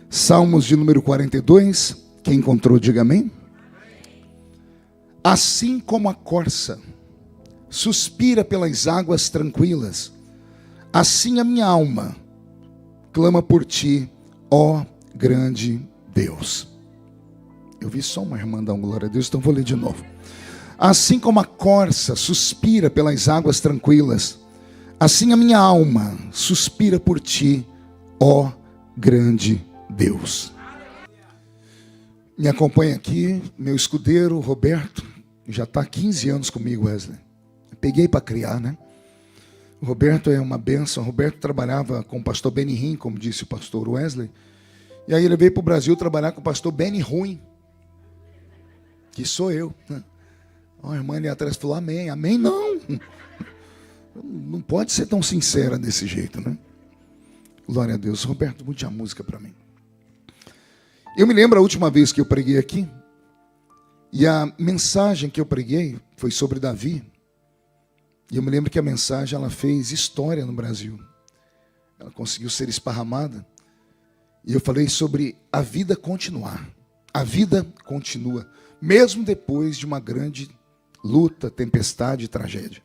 Salmos de número 42, quem encontrou, diga amém. Assim como a corça suspira pelas águas tranquilas, assim a minha alma clama por ti, ó grande Deus. Eu vi só uma irmã dar um glória a Deus, então vou ler de novo. Assim como a corça suspira pelas águas tranquilas, assim a minha alma suspira por ti, ó grande Deus. Me acompanha aqui, meu escudeiro Roberto, já está há 15 anos comigo, Wesley. Peguei para criar, né? O Roberto é uma bênção. O Roberto trabalhava com o pastor Benny Hinn, como disse o pastor Wesley. E aí ele veio para o Brasil trabalhar com o pastor Benny Ruim, que sou eu. A irmã ali atrás falou, amém. Amém não. Não pode ser tão sincera desse jeito, né? Glória a Deus. Roberto, mude a música para mim. Eu me lembro a última vez que eu preguei aqui, e a mensagem que eu preguei foi sobre Davi. E eu me lembro que a mensagem ela fez história no Brasil. Ela conseguiu ser esparramada. E eu falei sobre a vida continuar. A vida continua, mesmo depois de uma grande luta, tempestade e tragédia.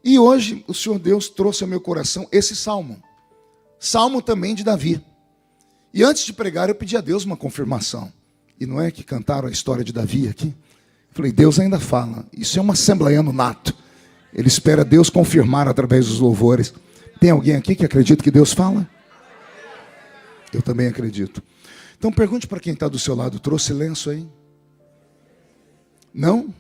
E hoje o Senhor Deus trouxe ao meu coração esse salmo. Salmo também de Davi. E antes de pregar, eu pedi a Deus uma confirmação. E não é que cantaram a história de Davi aqui? Eu falei, Deus ainda fala. Isso é um assembleiano nato. Ele espera Deus confirmar através dos louvores. Tem alguém aqui que acredita que Deus fala? Eu também acredito. Então pergunte para quem está do seu lado, trouxe lenço aí? Não?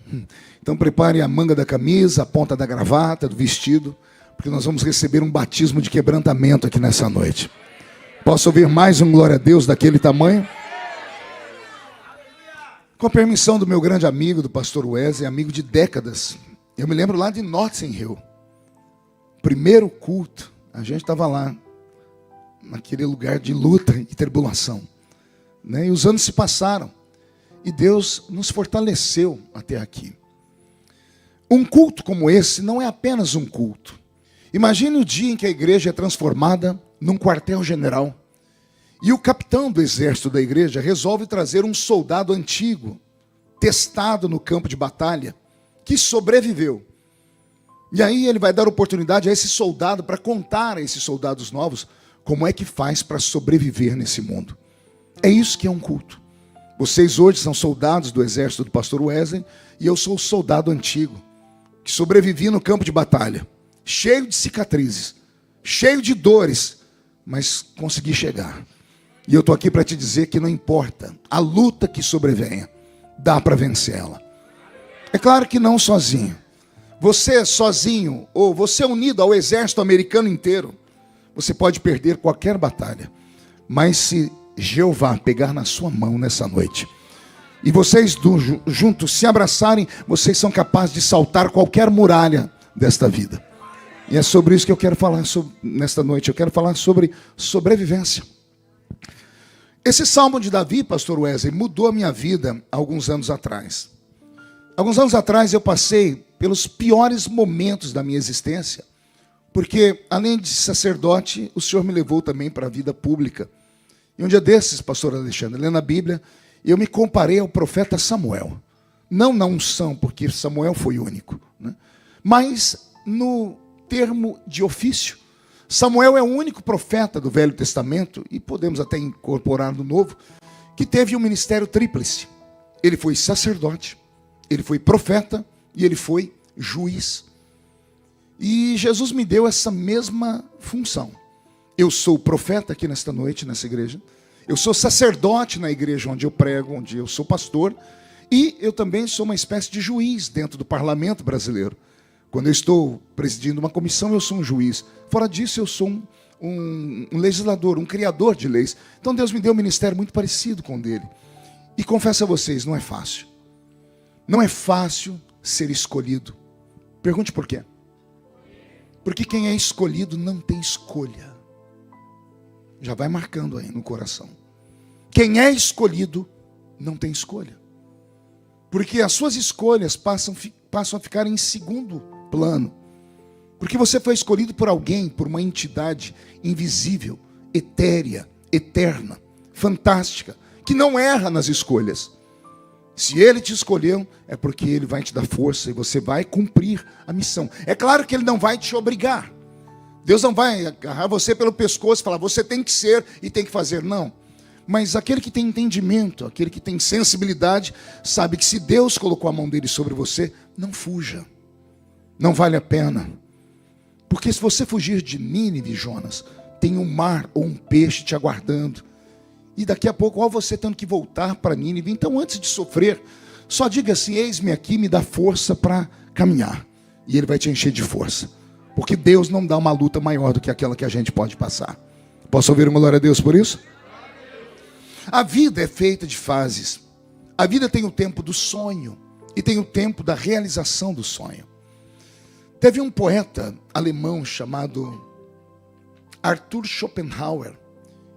Então prepare a manga da camisa, a ponta da gravata, do vestido, porque nós vamos receber um batismo de quebrantamento aqui nessa noite. Posso ouvir mais um glória a Deus daquele tamanho? Com a permissão do meu grande amigo, do pastor Wesley, amigo de décadas. Eu me lembro lá de Notting Hill. Primeiro culto, a gente estava lá, naquele lugar de luta e tribulação. Né? E os anos se passaram. E Deus nos fortaleceu até aqui. Um culto como esse não é apenas um culto. Imagine o dia em que a igreja é transformada num quartel-general. E o capitão do exército da igreja resolve trazer um soldado antigo, testado no campo de batalha, que sobreviveu. E aí ele vai dar oportunidade a esse soldado para contar a esses soldados novos como é que faz para sobreviver nesse mundo. É isso que é um culto. Vocês hoje são soldados do exército do pastor Wesley e eu sou o soldado antigo, que sobrevivi no campo de batalha, cheio de cicatrizes, cheio de dores, mas consegui chegar. E eu estou aqui para te dizer que não importa a luta que sobrevenha, dá para vencê-la. É claro que não sozinho. Você sozinho, ou você unido ao exército americano inteiro, você pode perder qualquer batalha. Mas se Jeová pegar na sua mão nessa noite, e vocês juntos se abraçarem, vocês são capazes de saltar qualquer muralha desta vida. E é sobre isso que eu quero falar nesta noite. Eu quero falar sobre sobrevivência. Esse salmo de Davi, pastor Wesley, mudou a minha vida há alguns anos atrás. Alguns anos atrás eu passei pelos piores momentos da minha existência, porque além de sacerdote, o Senhor me levou também para a vida pública. E um dia desses, pastor Alexandre, lendo a Bíblia, eu me comparei ao profeta Samuel. Não na unção, porque Samuel foi único, né? Mas no termo de ofício. Samuel é o único profeta do Velho Testamento, e podemos até incorporar no Novo, que teve um ministério tríplice. Ele foi sacerdote, ele foi profeta e ele foi juiz. E Jesus me deu essa mesma função. Eu sou profeta aqui nesta noite, nessa igreja. Eu sou sacerdote na igreja onde eu prego, onde eu sou pastor. E eu também sou uma espécie de juiz dentro do parlamento brasileiro. Quando eu estou presidindo uma comissão, eu sou um juiz. Fora disso, eu sou um legislador, um criador de leis. Então Deus me deu um ministério muito parecido com o dele. E confesso a vocês, não é fácil. Não é fácil ser escolhido. Pergunte por quê. Porque quem é escolhido não tem escolha. Já vai marcando aí no coração. Quem é escolhido não tem escolha. Porque as suas escolhas passam a ficar em segundo plano. Porque você foi escolhido por alguém, por uma entidade invisível, etérea, eterna, fantástica, que não erra nas escolhas. Se ele te escolheu, é porque ele vai te dar força e você vai cumprir a missão. É claro que ele não vai te obrigar. Deus não vai agarrar você pelo pescoço e falar, você tem que ser e tem que fazer. Não. Mas aquele que tem entendimento, aquele que tem sensibilidade, sabe que se Deus colocou a mão dele sobre você, não fuja. Não vale a pena. Porque se você fugir de Nínive, Jonas, tem um mar ou um peixe te aguardando. E daqui a pouco, olha você tendo que voltar para Nínive. Então, antes de sofrer, só diga assim, eis-me aqui, me dá força para caminhar. E ele vai te encher de força. Porque Deus não dá uma luta maior do que aquela que a gente pode passar. Posso ouvir uma glória a Deus por isso? A vida é feita de fases. A vida tem o tempo do sonho e tem o tempo da realização do sonho. Teve um poeta alemão chamado Arthur Schopenhauer.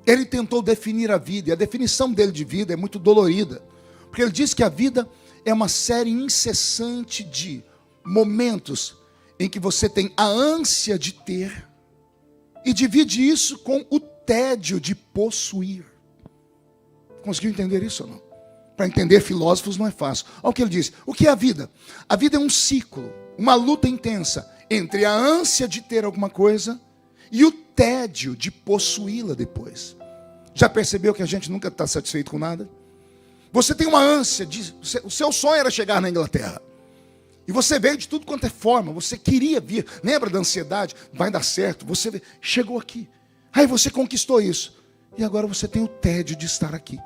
Ele tentou definir a vida, e a definição dele de vida é muito dolorida, porque ele diz que a vida é uma série incessante de momentos em que você tem a ânsia de ter e divide isso com o tédio de possuir. Conseguiu entender isso ou não? Para entender filósofos não é fácil. Olha o que ele diz. O que é a vida? A vida é um ciclo, uma luta intensa entre a ânsia de ter alguma coisa e o tédio de possuí-la depois. Já percebeu que a gente nunca está satisfeito com nada? Você tem uma ânsia, o seu sonho era chegar na Inglaterra. E você veio de tudo quanto é forma, você queria vir. Lembra da ansiedade? Vai dar certo, você chegou aqui. Aí você conquistou isso. E agora você tem o tédio de estar aqui.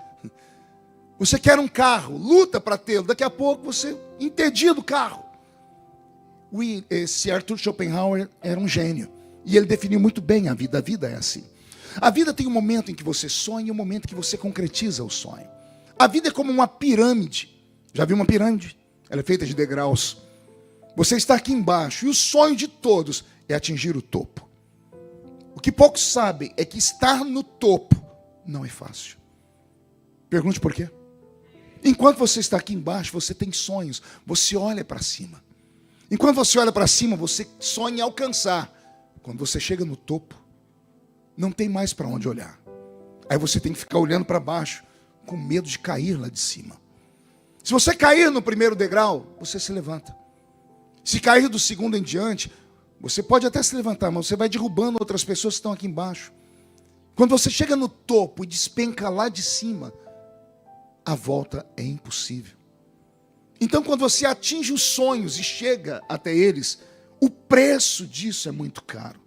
Você quer um carro, luta para tê-lo. Daqui a pouco você entedia do carro. Esse Arthur Schopenhauer era um gênio. E ele definiu muito bem a vida. A vida é assim. A vida tem um momento em que você sonha e um momento em que você concretiza o sonho. A vida é como uma pirâmide. Já viu uma pirâmide? Ela é feita de degraus. Você está aqui embaixo e o sonho de todos é atingir o topo. O que poucos sabem é que estar no topo não é fácil. Pergunte por quê? Enquanto você está aqui embaixo, você tem sonhos. Você olha para cima. Enquanto você olha para cima, você sonha em alcançar. Quando você chega no topo, não tem mais para onde olhar. Aí você tem que ficar olhando para baixo, com medo de cair lá de cima. Se você cair no primeiro degrau, você se levanta. Se cair do segundo em diante, você pode até se levantar, mas você vai derrubando outras pessoas que estão aqui embaixo. Quando você chega no topo e despenca lá de cima, a volta é impossível. Então, quando você atinge os sonhos e chega até eles, o preço disso é muito caro.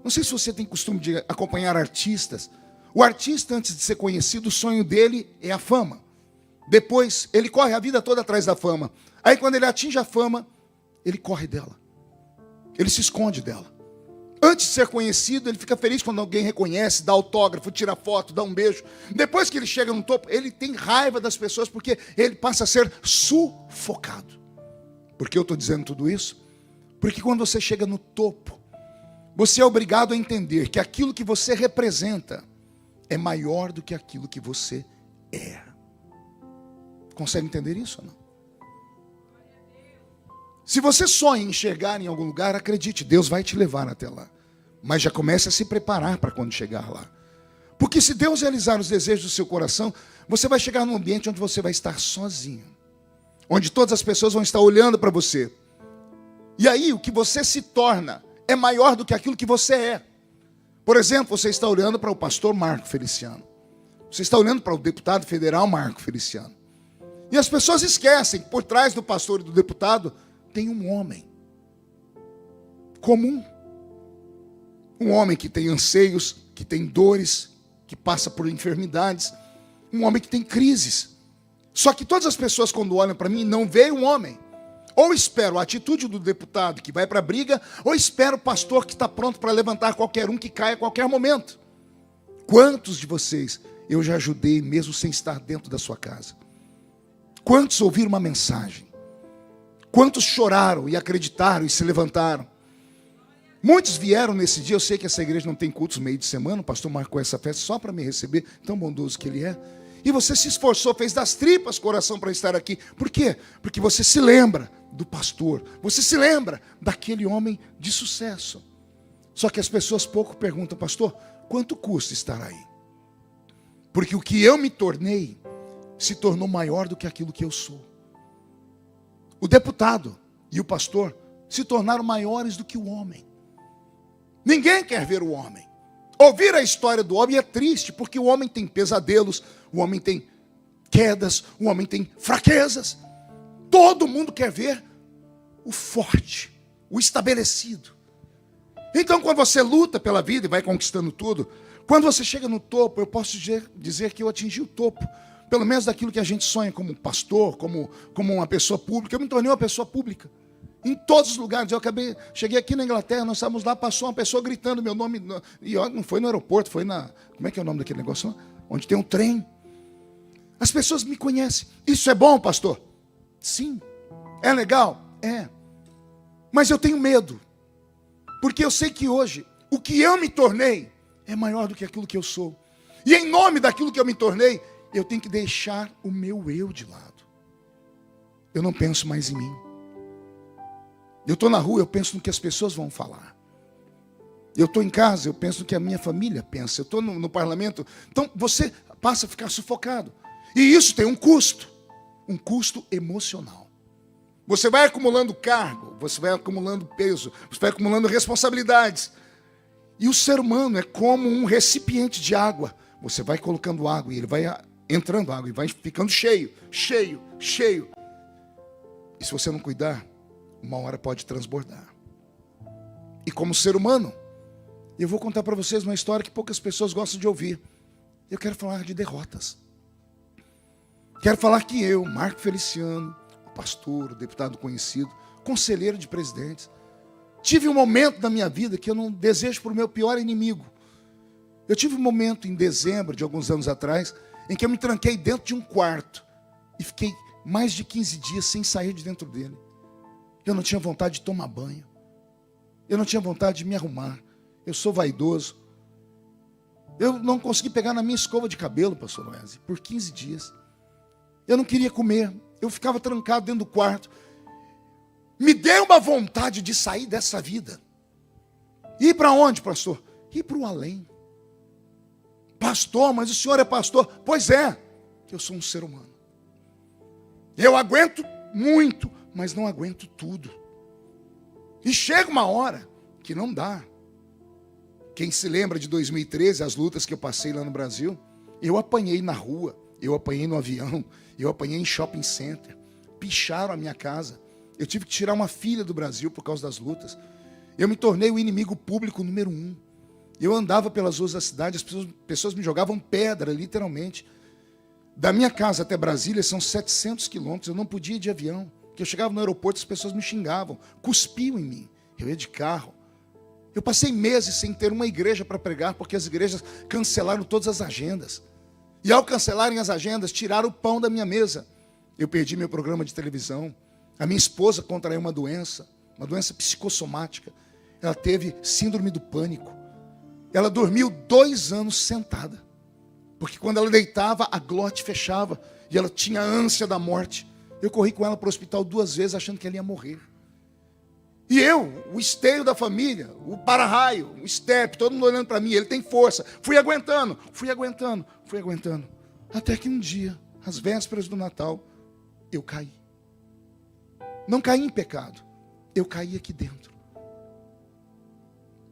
Não sei se você tem costume de acompanhar artistas. O artista, antes de ser conhecido, o sonho dele é a fama. Depois, ele corre a vida toda atrás da fama. Aí, quando ele atinge a fama, ele corre dela. Ele se esconde dela. Antes de ser conhecido, ele fica feliz quando alguém reconhece, dá autógrafo, tira foto, dá um beijo. Depois que ele chega no topo, ele tem raiva das pessoas porque ele passa a ser sufocado. Por que eu estou dizendo tudo isso? Porque quando você chega no topo, você é obrigado a entender que aquilo que você representa é maior do que aquilo que você é. Consegue entender isso ou não? Se você sonha em chegar em algum lugar, acredite, Deus vai te levar até lá. Mas já comece a se preparar para quando chegar lá. Porque se Deus realizar os desejos do seu coração, você vai chegar num ambiente onde você vai estar sozinho. Onde todas as pessoas vão estar olhando para você. E aí o que você se torna é maior do que aquilo que você é. Por exemplo, você está olhando para o pastor Marco Feliciano. Você está olhando para o deputado federal Marco Feliciano. E as pessoas esquecem que por trás do pastor e do deputado tem um homem comum. Um homem que tem anseios, que tem dores, que passa por enfermidades. Um homem que tem crises. Só que todas as pessoas, quando olham para mim, não veem um homem. Ou espero a atitude do deputado que vai para a briga, ou espero o pastor que está pronto para levantar qualquer um que caia a qualquer momento. Quantos de vocês eu já ajudei mesmo sem estar dentro da sua casa? Quantos ouviram uma mensagem? Quantos choraram e acreditaram e se levantaram? Muitos vieram nesse dia. Eu sei que essa igreja não tem cultos meio de semana. O pastor marcou essa festa só para me receber, tão bondoso que ele é. E você se esforçou, fez das tripas coração para estar aqui. Por quê? Porque você se lembra do pastor. Você se lembra daquele homem de sucesso. Só que as pessoas pouco perguntam, pastor, quanto custa estar aí? Porque o que eu me tornei se tornou maior do que aquilo que eu sou. O deputado e o pastor se tornaram maiores do que o homem. Ninguém quer ver o homem. Ouvir a história do homem é triste, porque o homem tem pesadelos, o homem tem quedas, o homem tem fraquezas. Todo mundo quer ver o forte, o estabelecido. Então, quando você luta pela vida e vai conquistando tudo, quando você chega no topo, eu posso dizer que eu atingi o topo, pelo menos daquilo que a gente sonha como pastor, como uma pessoa pública. Eu me tornei uma pessoa pública. Em todos os lugares. Cheguei aqui na Inglaterra, nós estávamos lá, passou uma pessoa gritando meu nome. E não foi no aeroporto, foi na... Como é que é o nome daquele negócio? Onde tem um trem. As pessoas me conhecem. Isso é bom, pastor? Sim. É legal? É. Mas eu tenho medo. Porque eu sei que hoje, o que eu me tornei é maior do que aquilo que eu sou. E em nome daquilo que eu me tornei, eu tenho que deixar o meu eu de lado. Eu não penso mais em mim. Eu estou na rua, eu penso no que as pessoas vão falar. Eu estou em casa, eu penso no que a minha família pensa. Eu estou no parlamento. Então você passa a ficar sufocado. E isso tem um custo emocional. Você vai acumulando cargo, você vai acumulando peso, você vai acumulando responsabilidades. E o ser humano é como um recipiente de água. Você vai colocando água e ele vai entrando água e vai ficando cheio, cheio, cheio. E se você não cuidar, uma hora pode transbordar. E como ser humano, eu vou contar para vocês uma história que poucas pessoas gostam de ouvir. Eu quero falar de derrotas. Quero falar que eu, Marco Feliciano, o pastor, o deputado conhecido, conselheiro de presidentes, tive um momento da minha vida que eu não desejo para o meu pior inimigo. Eu tive um momento em dezembro de alguns anos atrás, em que eu me tranquei dentro de um quarto e fiquei mais de 15 dias sem sair de dentro dele. Eu não tinha vontade de tomar banho. Eu não tinha vontade de me arrumar. Eu sou vaidoso. Eu não consegui pegar na minha escova de cabelo, pastor Wesley, por 15 dias. Eu não queria comer. Eu ficava trancado dentro do quarto. Me deu uma vontade de sair dessa vida. Ir para onde, pastor? Ir para o além. Pastor, mas o senhor é pastor? Pois é, eu sou um ser humano. Eu aguento muito, mas não aguento tudo. E chega uma hora que não dá. Quem se lembra de 2013, as lutas que eu passei lá no Brasil, eu apanhei na rua, eu apanhei no avião, eu apanhei em shopping center, picharam a minha casa. Eu tive que tirar uma filha do Brasil por causa das lutas. Eu me tornei o inimigo público número 1. Eu andava pelas ruas da cidade, as pessoas me jogavam pedra, literalmente. Da minha casa até Brasília são 700 quilômetros, eu não podia ir de avião. Porque eu chegava no aeroporto, as pessoas me xingavam, cuspiam em mim. Eu ia de carro. Eu passei meses sem ter uma igreja para pregar, porque as igrejas cancelaram todas as agendas. E ao cancelarem as agendas, tiraram o pão da minha mesa. Eu perdi meu programa de televisão. A minha esposa contraiu uma doença psicossomática. Ela teve síndrome do pânico. Ela dormiu 2 anos sentada. Porque quando ela deitava, a glote fechava. E ela tinha ânsia da morte. Eu corri com ela para o hospital 2 vezes, achando que ela ia morrer. E eu, o esteio da família, o para-raio, o estepe, todo mundo olhando para mim, ele tem força. Fui aguentando. Até que um dia, às vésperas do Natal, eu caí. Não caí em pecado, eu caí aqui dentro.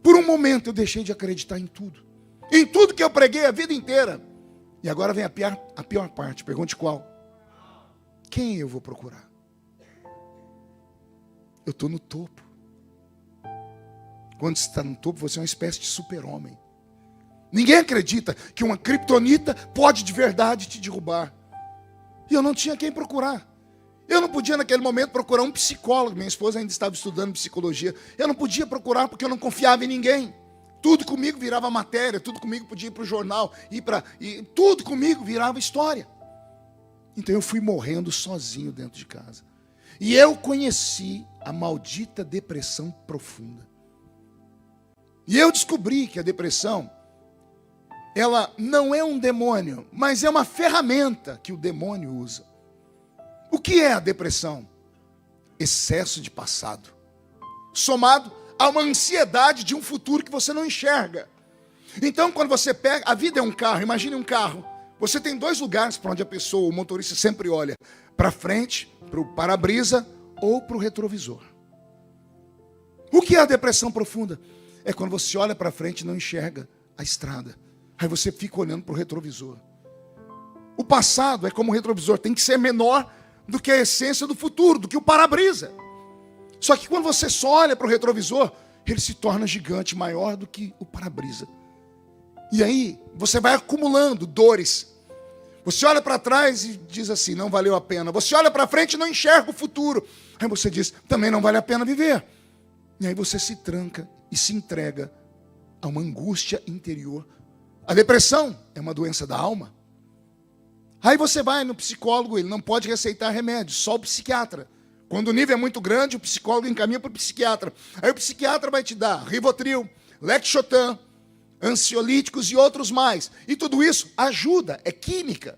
Por um momento eu deixei de acreditar em tudo. Em tudo que eu preguei a vida inteira. E agora vem a pior parte, pergunte qual. Quem eu vou procurar? Eu estou no topo. Quando você está no topo, você é uma espécie de super-homem. Ninguém acredita que uma criptonita pode de verdade te derrubar. E eu não tinha quem procurar. Eu não podia naquele momento procurar um psicólogo. Minha esposa ainda estava estudando psicologia. Eu não podia procurar porque eu não confiava em ninguém. Tudo comigo virava matéria, tudo comigo podia ir para o jornal, tudo comigo virava história. Então eu fui morrendo sozinho dentro de casa. E eu conheci a maldita depressão profunda. E eu descobri que a depressão, ela não é um demônio, mas é uma ferramenta que o demônio usa. O que é a depressão? Excesso de passado, somado a uma ansiedade de um futuro que você não enxerga. Então, quando você pega, a vida é um carro, imagine um carro. Você tem dois lugares para onde a pessoa, o motorista sempre olha, para frente, para o para-brisa ou para o retrovisor. O que é a depressão profunda? É quando você olha para frente e não enxerga a estrada. Aí você fica olhando para o retrovisor. O passado é como o retrovisor, tem que ser menor do que a essência do futuro, do que o para-brisa. Só que quando você só olha para o retrovisor, ele se torna gigante, maior do que o para-brisa. E aí, você vai acumulando dores. Você olha para trás e diz assim, não valeu a pena. Você olha para frente e não enxerga o futuro. Aí você diz, também não vale a pena viver. E aí você se tranca e se entrega a uma angústia interior. A depressão é uma doença da alma. Aí você vai no psicólogo, ele não pode receitar remédio, só o psiquiatra. Quando o nível é muito grande, o psicólogo encaminha para o psiquiatra. Aí o psiquiatra vai te dar Rivotril, Lexotan, ansiolíticos e outros mais. E tudo isso ajuda, é química.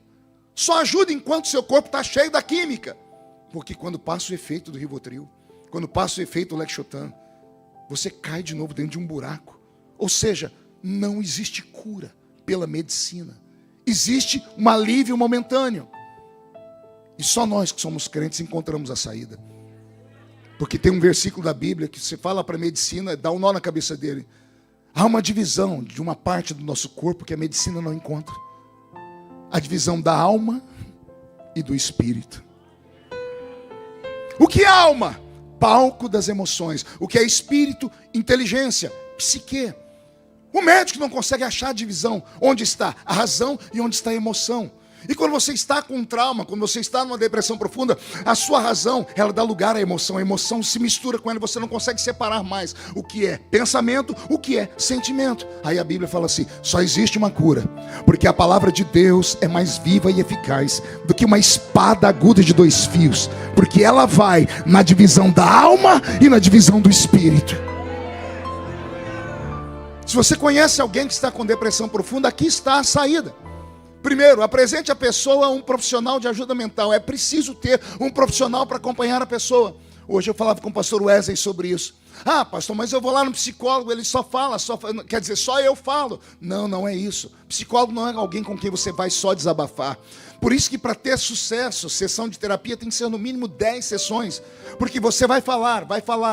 Só ajuda enquanto seu corpo está cheio da química. Porque quando passa o efeito do Rivotril, quando passa o efeito do Lexotan, você cai de novo dentro de um buraco. Ou seja, não existe cura pela medicina. Existe um alívio momentâneo. E só nós que somos crentes encontramos a saída. Porque tem um versículo da Bíblia que você fala para a medicina, dá um nó na cabeça dele. Há uma divisão de uma parte do nosso corpo que a medicina não encontra. A divisão da alma e do espírito. O que é alma? Palco das emoções. O que é espírito? Inteligência, psique. O médico não consegue achar a divisão. Onde está a razão e onde está a emoção. E quando você está com um trauma, quando você está numa depressão profunda, a sua razão, ela dá lugar à emoção. A emoção se mistura com ela e você não consegue separar mais o que é pensamento, o que é sentimento. Aí a Bíblia fala assim, só existe uma cura, porque a palavra de Deus é mais viva e eficaz do que uma espada aguda de 2 fios, porque ela vai na divisão da alma e na divisão do espírito. Se você conhece alguém que está com depressão profunda, aqui está a saída. Primeiro, apresente a pessoa a um profissional de ajuda mental. É preciso ter um profissional para acompanhar a pessoa. Hoje eu falava com o pastor Wesley sobre isso. Ah, pastor, mas eu vou lá no psicólogo, ele só fala, quer dizer, só eu falo. Não, não é isso. Psicólogo não é alguém com quem você vai só desabafar. Por isso que para ter sucesso, sessão de terapia tem que ser no mínimo 10 sessões. Porque você vai falar,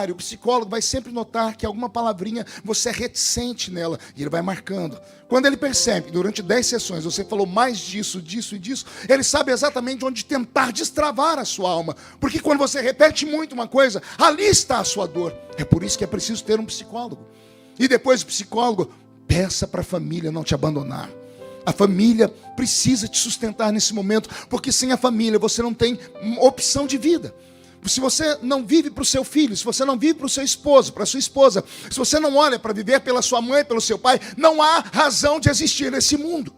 e o psicólogo vai sempre notar que alguma palavrinha você é reticente nela. E ele vai marcando. Quando ele percebe que durante 10 sessões você falou mais disso, disso e disso, ele sabe exatamente onde tentar destravar a sua alma. Porque quando você repete muito uma coisa, ali está a sua dor. É por isso que é preciso ter um psicólogo. E depois do psicólogo, peça para a família não te abandonar. A família precisa te sustentar nesse momento, porque sem a família você não tem opção de vida. Se você não vive para o seu filho, se você não vive para o seu esposo, para a sua esposa, se você não olha para viver pela sua mãe, pelo seu pai, não há razão de existir nesse mundo.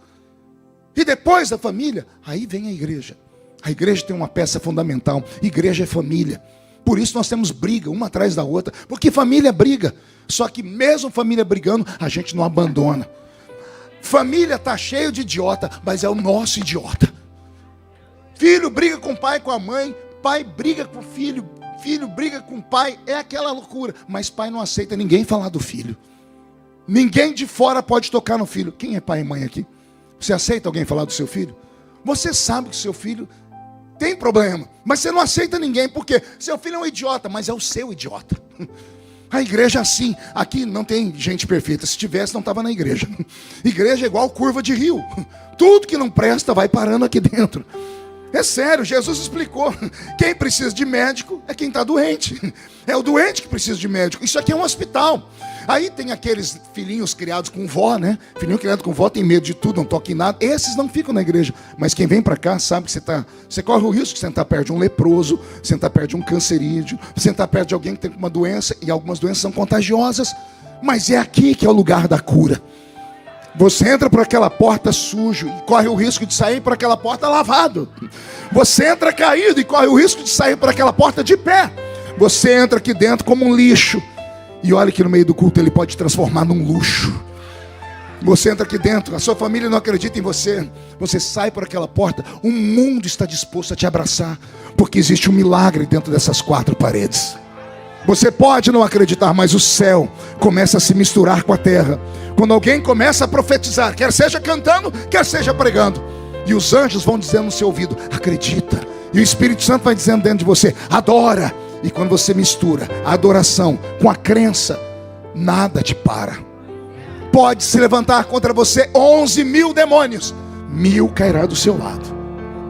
E depois da família, aí vem a igreja. A igreja tem uma peça fundamental. Igreja é família. Por isso nós temos briga uma atrás da outra, porque família briga. Só que mesmo família brigando, a gente não abandona. Família está cheio de idiota, mas é o nosso idiota. Filho briga com o pai e com a mãe, pai briga com o filho, filho briga com o pai, é aquela loucura. Mas pai não aceita ninguém falar do filho. Ninguém de fora pode tocar no filho. Quem é pai e mãe aqui? Você aceita alguém falar do seu filho? Você sabe que seu filho tem problema, mas você não aceita ninguém, porque seu filho é um idiota, mas é o seu idiota. A igreja é assim, aqui não tem gente perfeita, se tivesse não estava na igreja. Igreja é igual curva de rio, tudo que não presta vai parando aqui dentro. É sério, Jesus explicou, quem precisa de médico é quem está doente. É o doente que precisa de médico, isso aqui é um hospital. Aí tem aqueles filhinhos criados com vó, né? Filhinho criado com vó tem medo de tudo, não toca em nada. Esses não ficam na igreja. Mas quem vem para cá sabe que você corre o risco de sentar perto de um leproso, sentar perto de um cancerídeo, sentar perto de alguém que tem uma doença, e algumas doenças são contagiosas. Mas é aqui que é o lugar da cura. Você entra por aquela porta sujo e corre o risco de sair por aquela porta lavado. Você entra caído e corre o risco de sair por aquela porta de pé. Você entra aqui dentro como um lixo. E olha que no meio do culto ele pode te transformar num luxo. Você entra aqui dentro, a sua família não acredita em você. Você sai por aquela porta, o mundo está disposto a te abraçar, porque existe um milagre dentro dessas quatro paredes. Você pode não acreditar, mas o céu começa a se misturar com a terra quando alguém começa a profetizar, quer seja cantando, quer seja pregando, e os anjos vão dizendo no seu ouvido: acredita. E o Espírito Santo vai dizendo dentro de você: adora. E quando você mistura a adoração com a crença, nada te para. Pode se levantar contra você 11.000 demônios, 1.000 cairá do seu lado,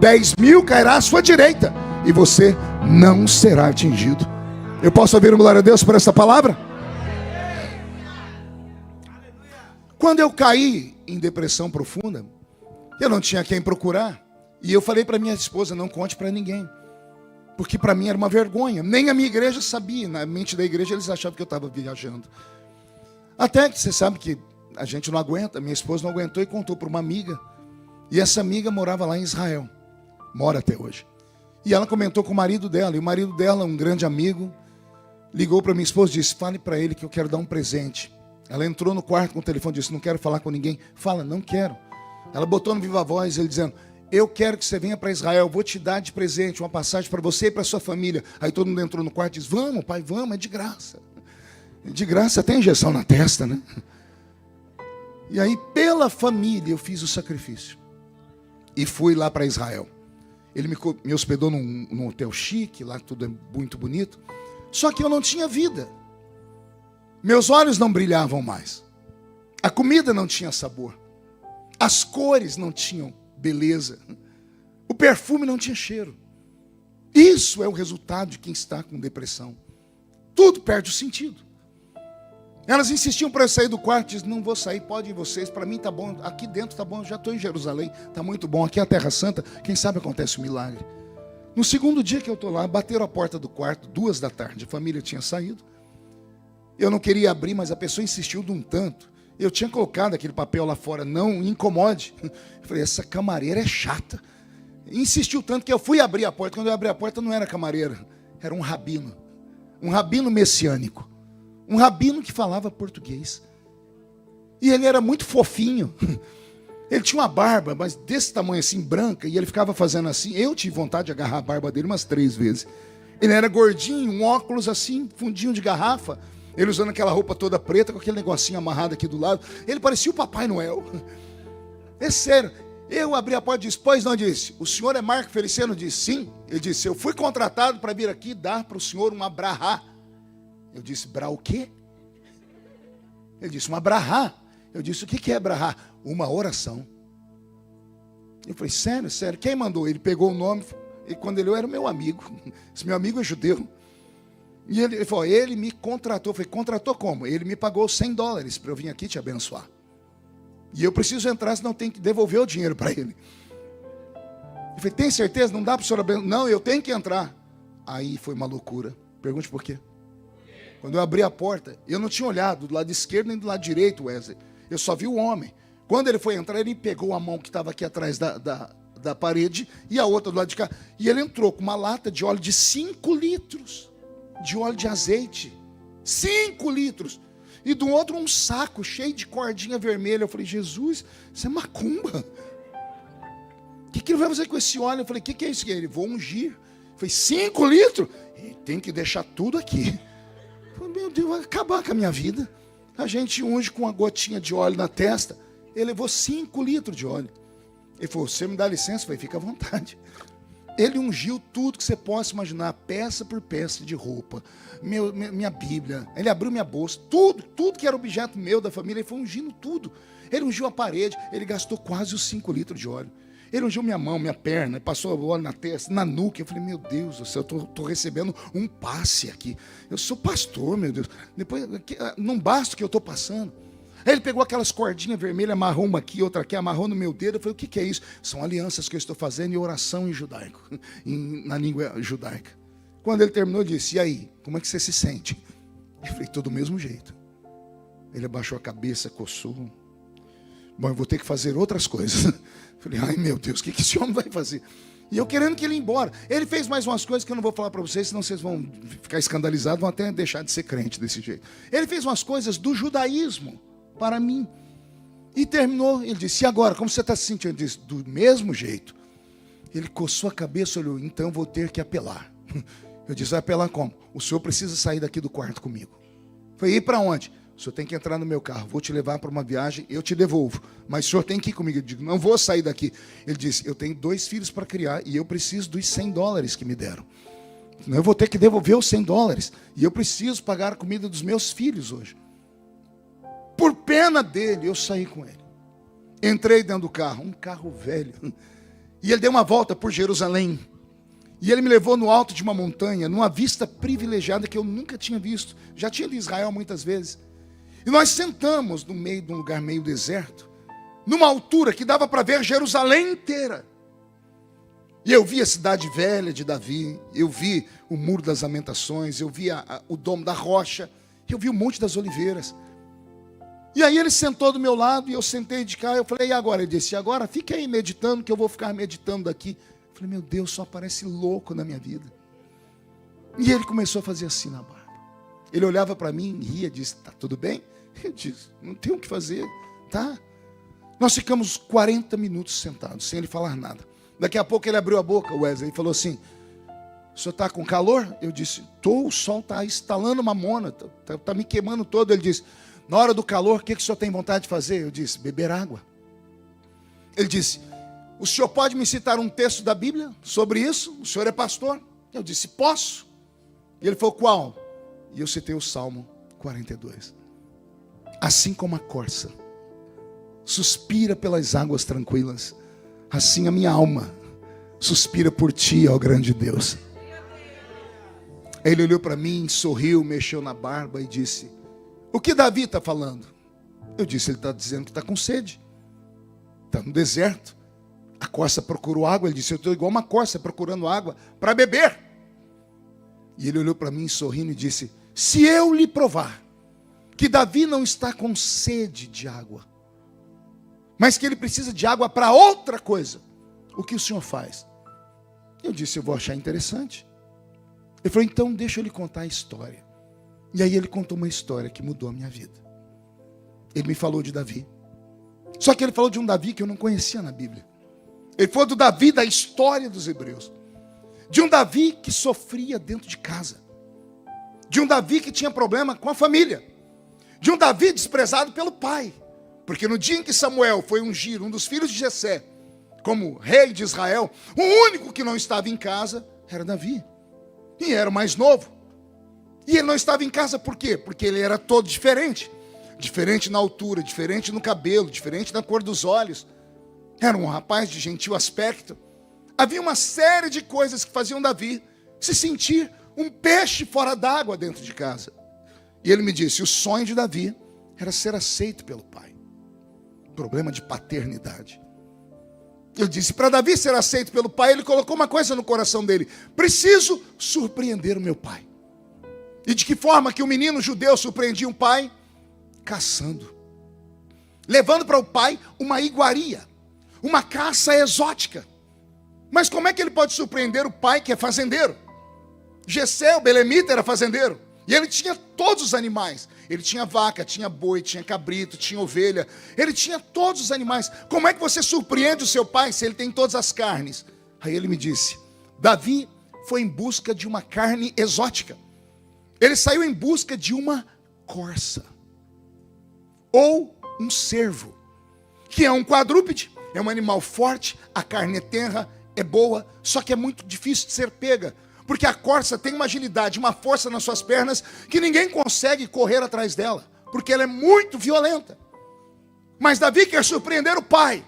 10.000 cairá à sua direita, e você não será atingido. Eu posso ouvir um glória a Deus por essa palavra? Quando eu caí em depressão profunda, eu não tinha quem procurar, e eu falei para minha esposa: não conte para ninguém, porque para mim era uma vergonha. Nem a minha igreja sabia. Na mente da igreja eles achavam que eu estava viajando. Até que você sabe que a gente não aguenta. Minha esposa não aguentou e contou para uma amiga. E essa amiga morava lá em Israel, mora até hoje. E ela comentou com o marido dela. E o marido dela, um grande amigo, ligou para minha esposa e disse: fale para ele que eu quero dar um presente. Ela entrou no quarto com o telefone e disse: não quero falar com ninguém. Fala: não quero. Ela botou no viva voz, ele dizendo: eu quero que você venha para Israel, vou te dar de presente uma passagem para você e para sua família. Aí todo mundo entrou no quarto e disse: vamos, pai, vamos, é de graça. De graça, tem injeção na testa, né? E aí, pela família, eu fiz o sacrifício e fui lá para Israel. Ele me hospedou num hotel chique, lá tudo é muito bonito. Só que eu não tinha vida. Meus olhos não brilhavam mais. A comida não tinha sabor. As cores não tinham beleza. O perfume não tinha cheiro. Isso é o resultado de quem está com depressão. Tudo perde o sentido. Elas insistiam para eu sair do quarto. Diz: não vou sair, podem vocês. Para mim tá bom, aqui dentro tá bom. Eu já estou em Jerusalém, tá muito bom. Aqui é a Terra Santa, quem sabe acontece um milagre. No segundo dia que eu estou lá, bateram a porta do quarto, 2 da tarde. A família tinha saído. Eu não queria abrir, mas a pessoa insistiu de um tanto. Eu tinha colocado aquele papel lá fora: não incomode. Eu falei: essa camareira é chata. Insistiu tanto que eu fui abrir a porta. Quando eu abri a porta, não era camareira, era um rabino messiânico, um rabino que falava português. E ele era muito fofinho. Ele tinha uma barba, mas desse tamanho assim, branca, e ele ficava fazendo assim. Eu tive vontade de agarrar a barba dele umas 3 vezes. Ele era gordinho, um óculos assim, fundinho de garrafa. Ele usando aquela roupa toda preta, com aquele negocinho amarrado aqui do lado. Ele parecia o Papai Noel. É sério. Eu abri a porta e disse: pois não? Disse: o senhor é Marco Feliciano? Disse: sim. Ele disse: eu fui contratado para vir aqui dar para o senhor uma brahá. Eu disse: brá o quê? Ele disse: uma brahá. Eu disse: o que é brahá? Uma oração. Eu falei: sério, sério, quem mandou? Ele pegou o nome, e quando ele era o meu amigo. Esse meu amigo é judeu. E ele falou: ele me contratou. Eu falei: contratou como? Ele me pagou $100 para eu vir aqui te abençoar. E eu preciso entrar, senão tenho que devolver o dinheiro para ele. Eu falei: tem certeza? Não dá para o senhor abençoar? Não, eu tenho que entrar. Aí foi uma loucura. Pergunte por quê. Quando eu abri a porta, eu não tinha olhado do lado esquerdo nem do lado direito, Wesley. Eu só vi o homem. Quando ele foi entrar, ele pegou a mão que estava aqui atrás da parede e a outra do lado de cá. E ele entrou com uma lata de óleo de 5 litros. De óleo de azeite. 5 litros. E do outro um saco cheio de cordinha vermelha. Eu falei: Jesus, isso é macumba. O que ele vai fazer com esse óleo? Eu falei: o que é isso? Ele: vou ungir. Eu falei: 5 litros? Ele tem que deixar tudo aqui. Eu falei: meu Deus, vai acabar com a minha vida. A gente unge com uma gotinha de óleo na testa. Ele levou 5 litros de óleo. Ele falou: você me dá licença? Eu falei: fica à vontade. Ele ungiu tudo que você possa imaginar, peça por peça de roupa, minha Bíblia. Ele abriu minha bolsa, tudo que era objeto meu, da família, ele foi ungindo tudo. Ele ungiu a parede, ele gastou quase os 5 litros de óleo. Ele ungiu minha mão, minha perna, passou o óleo na testa, na nuca. Eu falei: meu Deus do céu, eu estou recebendo um passe aqui. Eu sou pastor, meu Deus. Depois, não basta o que eu estou passando. Aí ele pegou aquelas cordinhas vermelhas, amarrou uma aqui, outra aqui, amarrou no meu dedo. Eu falei: o que é isso? São alianças que eu estou fazendo e oração em judaico, na língua judaica. Quando ele terminou, ele disse: e aí, como é que você se sente? Eu falei: tô do mesmo jeito. Ele abaixou a cabeça, coçou. Bom, eu vou ter que fazer outras coisas. Eu falei: ai meu Deus, o que esse homem vai fazer? E eu querendo que ele ia embora. Ele fez mais umas coisas que eu não vou falar para vocês, senão vocês vão ficar escandalizados, vão até deixar de ser crente desse jeito. Ele fez umas coisas do judaísmo para mim. E terminou, ele disse, e agora, como você está se sentindo? Eu disse, do mesmo jeito. Ele coçou a cabeça, olhou, então eu vou ter que apelar. Eu disse, vai apelar como? O senhor precisa sair daqui do quarto comigo. Falei, ir para onde? O senhor tem que entrar no meu carro, vou te levar para uma viagem, eu te devolvo. Mas o senhor tem que ir comigo. Eu digo, não vou sair daqui. Ele disse, eu tenho 2 filhos para criar e eu preciso dos $100 que me deram. Eu vou ter que devolver os $100 e eu preciso pagar a comida dos meus filhos hoje. Por pena dele, eu saí com ele. Entrei dentro do carro, um carro velho. E ele deu uma volta por Jerusalém. E ele me levou no alto de uma montanha, numa vista privilegiada que eu nunca tinha visto. Já tinha de Israel muitas vezes. E nós sentamos no meio de um lugar meio deserto, numa altura que dava para ver Jerusalém inteira. E eu vi a cidade velha de Davi, eu vi o Muro das Lamentações, eu vi o Domo da Rocha, eu vi o Monte das Oliveiras. E aí ele sentou do meu lado e eu sentei de cá. Eu falei, e agora? Ele disse, agora fica aí meditando, que eu vou ficar meditando daqui. Eu falei, meu Deus, só aparece louco na minha vida. E ele começou a fazer assim na barba. Ele olhava para mim, ria, disse, tá tudo bem? Eu disse, não tem o que fazer, tá? Nós ficamos 40 minutos sentados, sem ele falar nada. Daqui a pouco ele abriu a boca, Wesley, e falou assim, o senhor está com calor? Eu disse, o sol está estalando mamona, está me queimando todo. Ele disse, na hora do calor, o que o senhor tem vontade de fazer? Eu disse, beber água. Ele disse, o senhor pode me citar um texto da Bíblia sobre isso? O senhor é pastor? Eu disse, posso. E ele falou, qual? E eu citei o Salmo 42. Assim como a corça suspira pelas águas tranquilas, assim a minha alma suspira por ti, ó grande Deus. Aí ele olhou para mim, sorriu, mexeu na barba e disse, o que Davi está falando? Eu disse, ele está dizendo que está com sede. Está no deserto. A corça procurou água. Ele disse, eu estou igual uma corça procurando água para beber. E ele olhou para mim sorrindo e disse, se eu lhe provar que Davi não está com sede de água, mas que ele precisa de água para outra coisa, o que o senhor faz? Eu disse, eu vou achar interessante. Ele falou, então deixa eu lhe contar a história. E aí ele contou uma história que mudou a minha vida. Ele me falou de Davi. Só que ele falou de um Davi que eu não conhecia na Bíblia. Ele falou do Davi da história dos hebreus. De um Davi que sofria dentro de casa. De um Davi que tinha problema com a família. De um Davi desprezado pelo pai. Porque no dia em que Samuel foi ungir um dos filhos de Jessé como rei de Israel, o único que não estava em casa era Davi. E era o mais novo. E ele não estava em casa por quê? Porque ele era todo diferente. Diferente na altura, diferente no cabelo, diferente na cor dos olhos. Era um rapaz de gentil aspecto. Havia uma série de coisas que faziam Davi se sentir um peixe fora d'água dentro de casa. E ele me disse, o sonho de Davi era ser aceito pelo pai. Problema de paternidade. Ele disse, para Davi ser aceito pelo pai, ele colocou uma coisa no coração dele. Preciso surpreender o meu pai. E de que forma que o menino judeu surpreendia um pai? Caçando. Levando para o pai uma iguaria. Uma caça exótica. Mas como é que ele pode surpreender o pai que é fazendeiro? Jessé, o belemita, era fazendeiro. E ele tinha todos os animais. Ele tinha vaca, tinha boi, tinha cabrito, tinha ovelha. Ele tinha todos os animais. Como é que você surpreende o seu pai se ele tem todas as carnes? Aí ele me disse, Davi foi em busca de uma carne exótica. Ele saiu em busca de uma corça. Ou um cervo. Que é um quadrúpede. É um animal forte, a carne é tenra, é boa, só que é muito difícil de ser pega. Porque a corça tem uma agilidade, uma força nas suas pernas, que ninguém consegue correr atrás dela. Porque ela é muito violenta. Mas Davi quer surpreender o pai.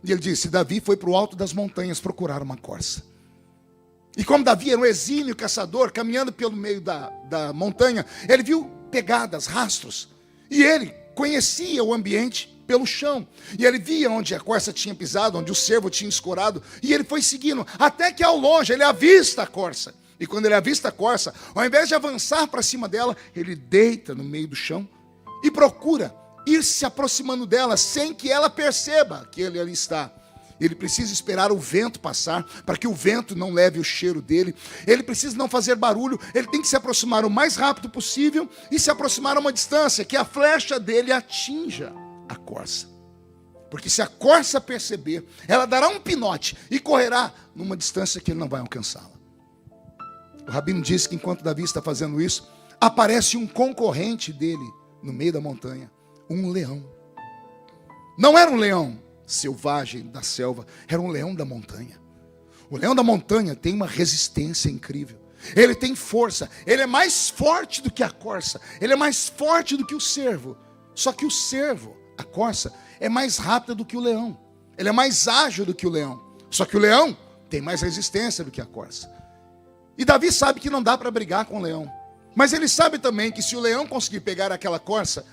E ele disse, Davi foi para o alto das montanhas procurar uma corça. E como Davi era um exímio caçador, caminhando pelo meio da montanha, ele viu pegadas, rastros. E ele conhecia o ambiente pelo chão. E ele via onde a corça tinha pisado, onde o cervo tinha escorado. E ele foi seguindo, até que ao longe ele avista a corça. E quando ele avista a corça, ao invés de avançar para cima dela, ele deita no meio do chão e procura ir se aproximando dela sem que ela perceba que ele ali está. Ele precisa esperar o vento passar, para que o vento não leve o cheiro dele. Ele precisa não fazer barulho, ele tem que se aproximar o mais rápido possível e se aproximar a uma distância que a flecha dele atinja a corça. Porque se a corça perceber, ela dará um pinote e correrá numa distância que ele não vai alcançá-la. O rabino disse que enquanto Davi está fazendo isso, aparece um concorrente dele no meio da montanha, um leão. Não era um leão selvagem da selva, era um leão da montanha. O leão da montanha tem uma resistência incrível. Ele tem força, ele é mais forte do que a corça, ele é mais forte do que o cervo. Só que o cervo, a corça, é mais rápida do que o leão. Ele é mais ágil do que o leão. Só que o leão tem mais resistência do que a corça. E Davi sabe que não dá para brigar com o leão. Mas ele sabe também que se o leão conseguir pegar aquela corça,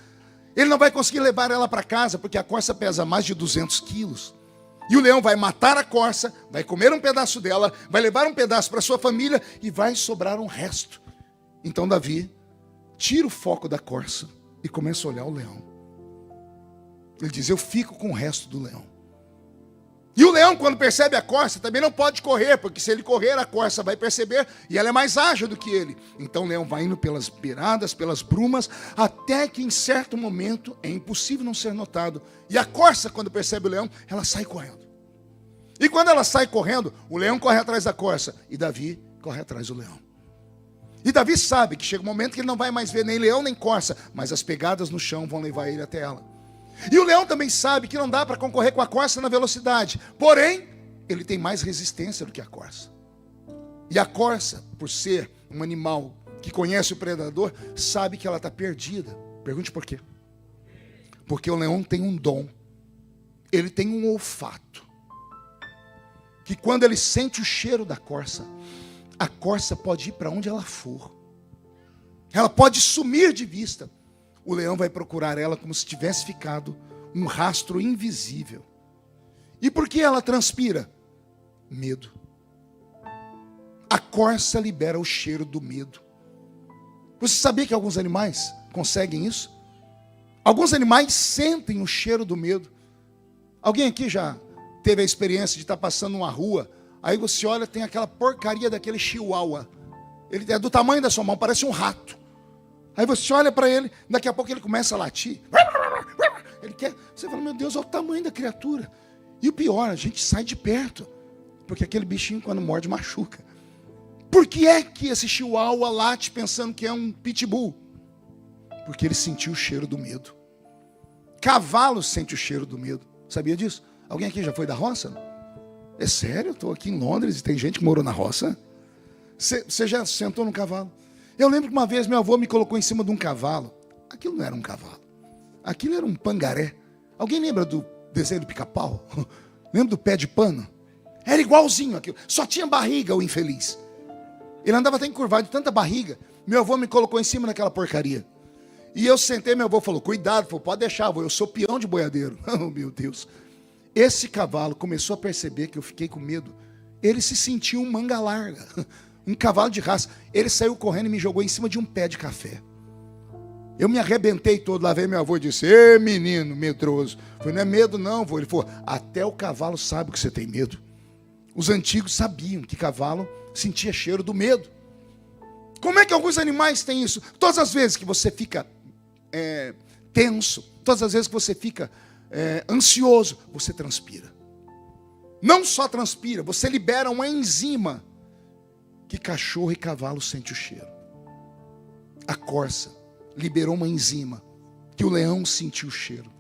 ele não vai conseguir levar ela para casa, porque a corça pesa mais de 200 quilos. E o leão vai matar a corça, vai comer um pedaço dela, vai levar um pedaço para sua família e vai sobrar um resto. Então Davi tira o foco da corça e começa a olhar o leão. Ele diz: eu fico com o resto do leão. E o leão, quando percebe a corça, também não pode correr, porque se ele correr, a corça vai perceber e ela é mais ágil do que ele. Então o leão vai indo pelas beiradas, pelas brumas, até que em certo momento é impossível não ser notado. E a corça, quando percebe o leão, ela sai correndo. E quando ela sai correndo, o leão corre atrás da corça e Davi corre atrás do leão. E Davi sabe que chega um momento que ele não vai mais ver nem leão nem corça, mas as pegadas no chão vão levar ele até ela. E o leão também sabe que não dá para concorrer com a corça na velocidade. Porém, ele tem mais resistência do que a corça. E a corça, por ser um animal que conhece o predador, sabe que ela está perdida. Pergunte por quê? Porque o leão tem um dom. Ele tem um olfato. Que quando ele sente o cheiro da corça, a corça pode ir para onde ela for. Ela pode sumir de vista. O leão vai procurar ela como se tivesse ficado um rastro invisível. E por que ela transpira? Medo. A corça libera o cheiro do medo. Você sabia que alguns animais conseguem isso? Alguns animais sentem o cheiro do medo. Alguém aqui já teve a experiência de estar passando numa rua, aí você olha, tem aquela porcaria daquele chihuahua. Ele é do tamanho da sua mão, parece um rato. Aí você olha para ele, daqui a pouco ele começa a latir. Ele quer, você fala: meu Deus, olha o tamanho da criatura. E o pior, a gente sai de perto, porque aquele bichinho quando morde machuca. Por que é que esse chihuahua late pensando que é um pitbull? Porque ele sentiu o cheiro do medo. Cavalo sente o cheiro do medo. Sabia disso? Alguém aqui já foi da roça? É sério? Eu estou aqui em Londres e tem gente que morou na roça. Você já sentou num cavalo? Eu lembro que uma vez meu avô me colocou em cima de um cavalo. Aquilo não era um cavalo. Aquilo era um pangaré. Alguém lembra do desenho do Pica-Pau? Lembra do pé de pano? Era igualzinho aquilo. Só tinha barriga, o infeliz. Ele andava até encurvado de tanta barriga. Meu avô me colocou em cima daquela porcaria. E eu sentei, meu avô falou: cuidado, falou, pode deixar, avô, eu sou peão de boiadeiro. Oh, meu Deus. Esse cavalo começou a perceber que eu fiquei com medo. Ele se sentiu um manga larga. Um cavalo de raça. Ele saiu correndo e me jogou em cima de um pé de café. Eu me arrebentei todo. Lá veio meu avô e disse: ê, menino medroso. Eu falei: não é medo não, avô. Ele falou: até o cavalo sabe que você tem medo. Os antigos sabiam que cavalo sentia cheiro do medo. Como é que alguns animais têm isso? Todas as vezes que você fica tenso, todas as vezes que você fica ansioso, você transpira. Não só transpira, você libera uma enzima que cachorro e cavalo sente o cheiro. A corça liberou uma enzima que o leão sentiu o cheiro.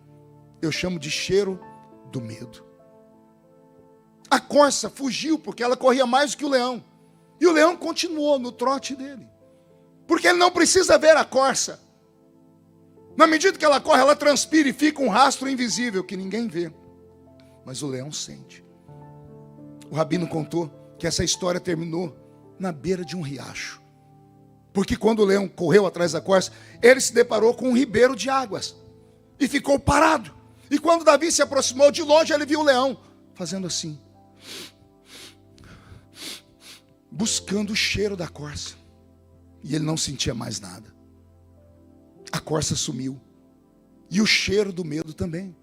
Eu chamo de cheiro do medo. A corça fugiu porque ela corria mais do que o leão. E o leão continuou no trote dele. Porque ele não precisa ver a corça. Na medida que ela corre, ela transpira e fica um rastro invisível que ninguém vê. Mas o leão sente. O rabino contou que essa história terminou na beira de um riacho. Porque quando o leão correu atrás da corça, ele se deparou com um ribeiro de águas. E ficou parado. E quando Davi se aproximou de longe, ele viu o leão fazendo assim, buscando o cheiro da corça. E ele não sentia mais nada. A corça sumiu. E o cheiro do medo também.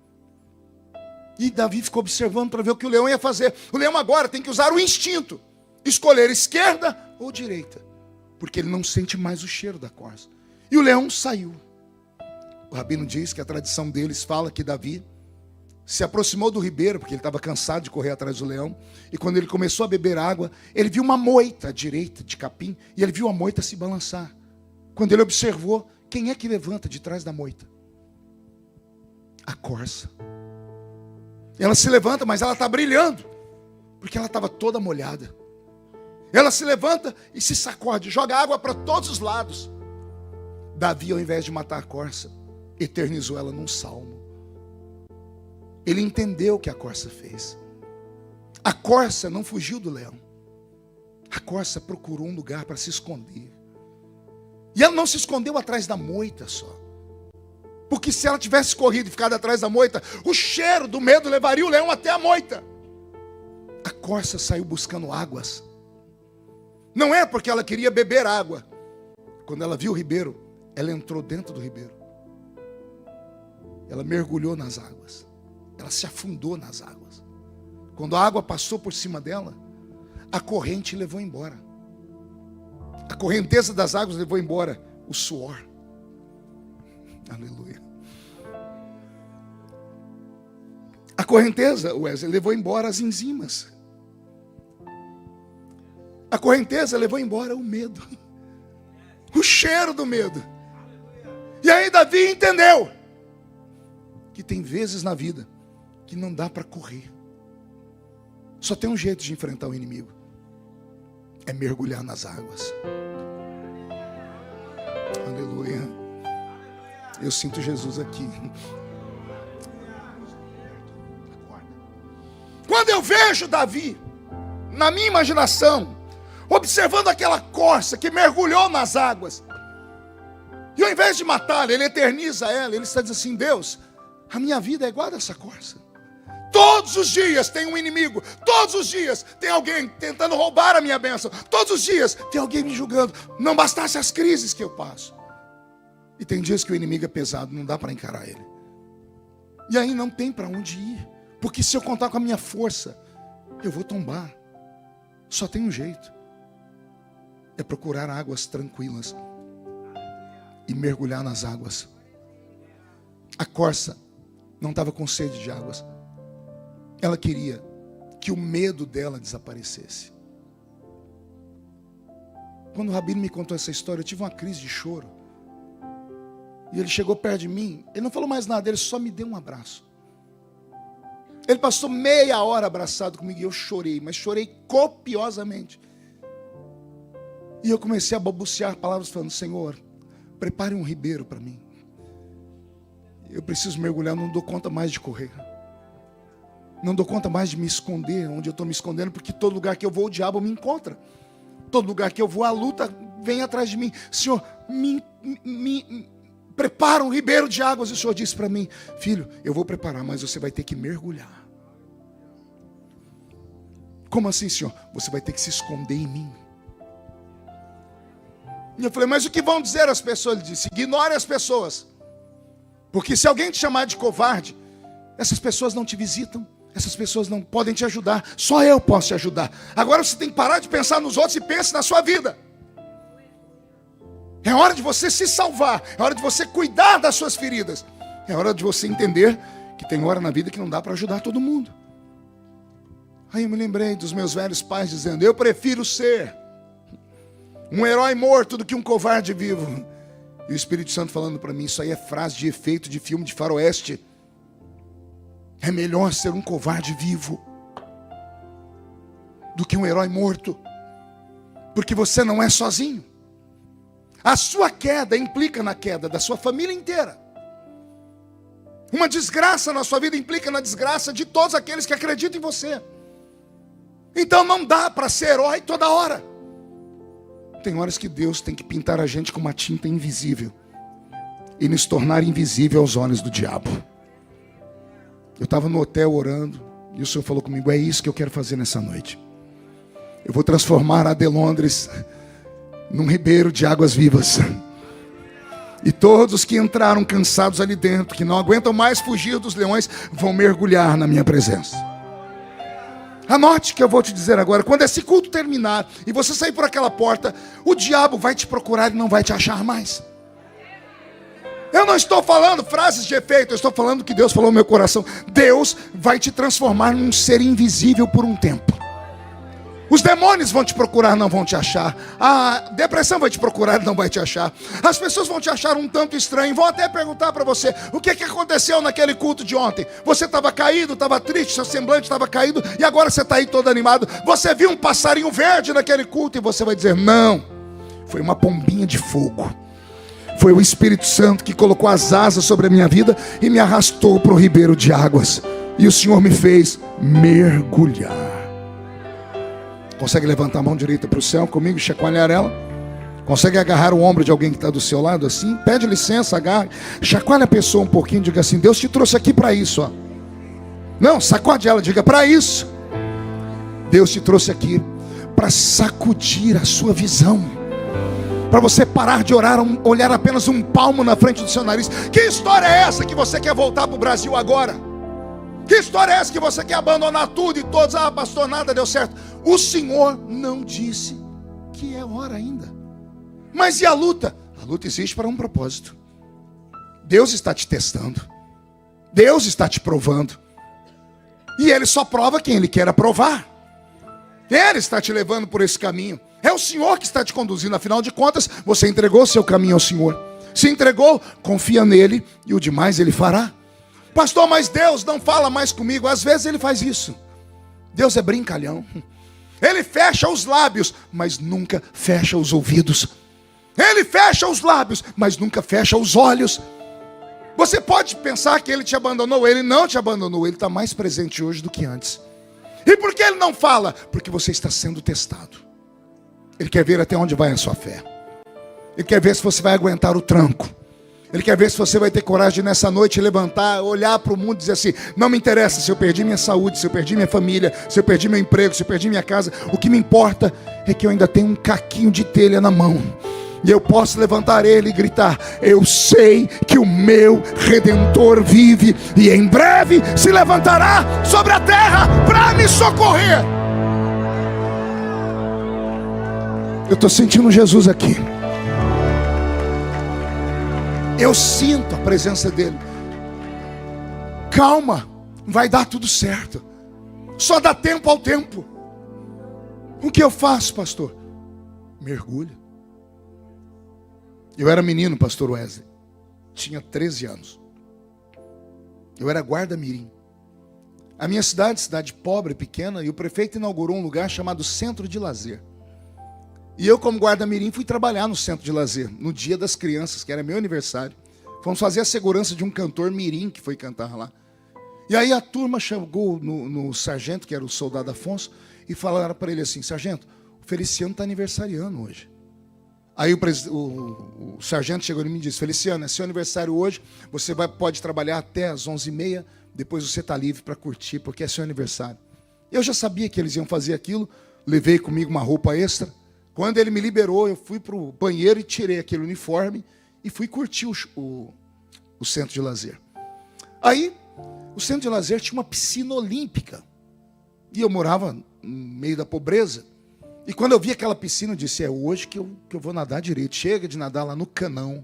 E Davi ficou observando para ver o que o leão ia fazer. O leão agora tem que usar o instinto. Escolher esquerda ou direita. Porque ele não sente mais o cheiro da corça. E o leão saiu. O rabino diz que a tradição deles fala que Davi se aproximou do ribeiro, porque ele estava cansado de correr atrás do leão, e quando ele começou a beber água, ele viu uma moita à direita de capim, e ele viu a moita se balançar. Quando ele observou, quem é que levanta de trás da moita? A corça. Ela se levanta, mas ela está brilhando, porque ela estava toda molhada. Ela se levanta e se sacode, joga água para todos os lados. Davi, ao invés de matar a corça, eternizou ela num salmo. Ele entendeu o que a corça fez. A corça não fugiu do leão. A corça procurou um lugar para se esconder. E ela não se escondeu atrás da moita só. Porque se ela tivesse corrido e ficado atrás da moita, o cheiro do medo levaria o leão até a moita. A corça saiu buscando águas. Não é porque ela queria beber água. Quando ela viu o ribeiro, ela entrou dentro do ribeiro. Ela mergulhou nas águas. Ela se afundou nas águas. Quando a água passou por cima dela, a corrente levou embora. A correnteza das águas levou embora o suor. Aleluia. A correnteza, Wesley, levou embora as enzimas. A correnteza levou embora o medo. O cheiro do medo. E aí Davi entendeu que tem vezes na vida que não dá para correr. Só tem um jeito de enfrentar o inimigo. É mergulhar nas águas. Aleluia. Eu sinto Jesus aqui. Quando eu vejo Davi, na minha imaginação, observando aquela corça que mergulhou nas águas, e ao invés de matá-la, ele eterniza ela. Ele está dizendo assim: Deus, a minha vida é igual a dessa corça. Todos os dias tem um inimigo. Todos os dias tem alguém tentando roubar a minha bênção. Todos os dias tem alguém me julgando. Não bastasse as crises que eu passo. E tem dias que o inimigo é pesado, não dá para encarar ele. E aí não tem para onde ir. Porque se eu contar com a minha força, eu vou tombar. Só tem um jeito. É procurar águas tranquilas e mergulhar nas águas. A corça não estava com sede de águas. Ela queria que o medo dela desaparecesse. Quando o Rabino me contou essa história, eu tive uma crise de choro. E ele chegou perto de mim, ele não falou mais nada, ele só me deu um abraço. Ele passou meia hora abraçado comigo e eu chorei, mas chorei copiosamente. E eu comecei a balbuciar palavras falando: Senhor, prepare um ribeiro para mim. Eu preciso mergulhar, não dou conta mais de correr. Não dou conta mais de me esconder onde eu estou me escondendo, porque todo lugar que eu vou o diabo me encontra. Todo lugar que eu vou a luta vem atrás de mim. Senhor, me prepara um ribeiro de águas. E o Senhor disse para mim: filho, eu vou preparar, mas você vai ter que mergulhar. Como assim, Senhor? Você vai ter que se esconder em mim. E eu falei: mas o que vão dizer as pessoas? Ele disse: ignore as pessoas. Porque se alguém te chamar de covarde, essas pessoas não te visitam. Essas pessoas não podem te ajudar. Só eu posso te ajudar. Agora você tem que parar de pensar nos outros e pense na sua vida. É hora de você se salvar. É hora de você cuidar das suas feridas. É hora de você entender que tem hora na vida que não dá para ajudar todo mundo. Aí eu me lembrei dos meus velhos pais dizendo: eu prefiro ser um herói morto do que um covarde vivo. E o Espírito Santo falando para mim: isso aí é frase de efeito de filme de faroeste. É melhor ser um covarde vivo do que um herói morto. Porque você não é sozinho. A sua queda implica na queda da sua família inteira. Uma desgraça na sua vida implica na desgraça de todos aqueles que acreditam em você. Então não dá para ser herói toda hora. Tem horas que Deus tem que pintar a gente com uma tinta invisível e nos tornar invisível aos olhos do diabo. Eu estava no hotel orando e o Senhor falou comigo: é isso que eu quero fazer nessa noite. Eu vou transformar a de Londres num ribeiro de águas vivas. E todos que entraram cansados ali dentro, que não aguentam mais fugir dos leões, vão mergulhar na minha presença. Anote o que eu vou te dizer agora. Quando esse culto terminar e você sair por aquela porta, o diabo vai te procurar e não vai te achar mais. Eu não estou falando frases de efeito, eu estou falando que Deus falou no meu coração. Deus vai te transformar num ser invisível por um tempo. Os demônios vão te procurar, não vão te achar. A depressão vai te procurar, não vai te achar. As pessoas vão te achar um tanto estranho. Vão até perguntar para você: o que aconteceu naquele culto de ontem? Você estava caído, estava triste, seu semblante estava caído, e agora você está aí todo animado. Você viu um passarinho verde naquele culto, e você vai dizer: não, foi uma pombinha de fogo. Foi o Espírito Santo que colocou as asas sobre a minha vida e me arrastou para o ribeiro de águas. E o Senhor me fez mergulhar. Consegue levantar a mão direita para o céu comigo e chacoalhar ela? Consegue agarrar o ombro de alguém que está do seu lado assim? Pede licença, agarre. Chacoalha a pessoa um pouquinho, diga assim: Deus te trouxe aqui para isso. Ó. Não, sacode ela, diga: para isso. Deus te trouxe aqui para sacudir a sua visão. Para você parar de orar, olhar apenas um palmo na frente do seu nariz. Que história é essa que você quer voltar para o Brasil agora? Que história é essa que você quer abandonar tudo e todos? Ah, pastor, nada deu certo. O Senhor não disse que é hora ainda. Mas e a luta? A luta existe para um propósito. Deus está te testando. Deus está te provando. E Ele só prova quem Ele quer aprovar. Ele está te levando por esse caminho. É o Senhor que está te conduzindo. Afinal de contas, você entregou o seu caminho ao Senhor. Se entregou, confia nele e o demais Ele fará. Pastor, mas Deus não fala mais comigo. Às vezes Ele faz isso. Deus é brincalhão. Ele fecha os lábios, mas nunca fecha os ouvidos. Ele fecha os lábios, mas nunca fecha os olhos. Você pode pensar que Ele te abandonou. Ele não te abandonou. Ele está mais presente hoje do que antes. E por que Ele não fala? Porque você está sendo testado. Ele quer ver até onde vai a sua fé. Ele quer ver se você vai aguentar o tranco. Ele quer ver se você vai ter coragem de nessa noite levantar, olhar para o mundo e dizer assim: não me interessa se eu perdi minha saúde, se eu perdi minha família, se eu perdi meu emprego, se eu perdi minha casa. O que me importa é que eu ainda tenho um caquinho de telha na mão. E eu posso levantar ele e gritar: eu sei que o meu Redentor vive e em breve se levantará sobre a terra para me socorrer. Eu estou sentindo Jesus aqui. Eu sinto a presença dele. Calma, vai dar tudo certo. Só dá tempo ao tempo. O que eu faço, pastor? Mergulho. Eu era menino, pastor Wesley. Tinha 13 anos. Eu era guarda-mirim. A minha cidade pobre, pequena, e o prefeito inaugurou um lugar chamado Centro de Lazer. E eu, como guarda-mirim, fui trabalhar no Centro de Lazer, no dia das crianças, que era meu aniversário. Fomos fazer a segurança de um cantor mirim que foi cantar lá. E aí a turma chegou no sargento, que era o soldado Afonso, e falaram para ele assim: sargento, o Feliciano está aniversariando hoje. Aí o sargento chegou e me disse: Feliciano, é seu aniversário hoje, você pode trabalhar até as 11h30, depois você está livre para curtir, porque é seu aniversário. Eu já sabia que eles iam fazer aquilo, levei comigo uma roupa extra. Quando ele me liberou, eu fui para o banheiro e tirei aquele uniforme e fui curtir o Centro de Lazer. Aí, o Centro de Lazer tinha uma piscina olímpica. E eu morava no meio da pobreza. E quando eu vi aquela piscina, eu disse: é hoje que eu vou nadar direito. Chega de nadar lá no canão.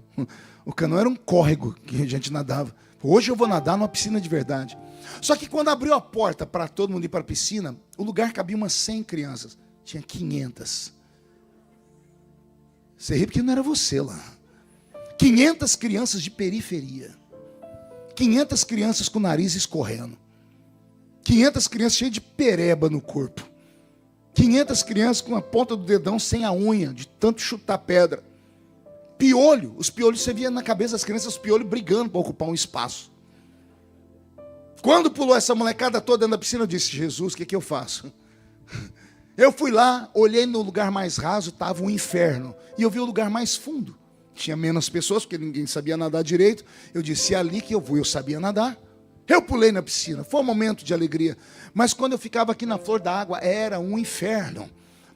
O canão era um córrego que a gente nadava. Hoje eu vou nadar numa piscina de verdade. Só que quando abriu a porta para todo mundo ir para a piscina, o lugar cabia umas 100 crianças. Tinha 500. Você ri porque não era você lá. 500 crianças de periferia. 500 crianças com o nariz escorrendo. 500 crianças cheias de pereba no corpo. 500 crianças com a ponta do dedão sem a unha, de tanto chutar pedra. Piolho. Os piolhos, você via na cabeça das crianças, os piolhos brigando para ocupar um espaço. Quando pulou essa molecada toda dentro da piscina, eu disse: Jesus, o que eu faço? Eu fui lá, olhei no lugar mais raso, estava um inferno. E eu vi o lugar mais fundo. Tinha menos pessoas, porque ninguém sabia nadar direito. Eu disse: é ali que eu vou, eu sabia nadar. Eu pulei na piscina, foi um momento de alegria. Mas quando eu ficava aqui na flor da água, era um inferno.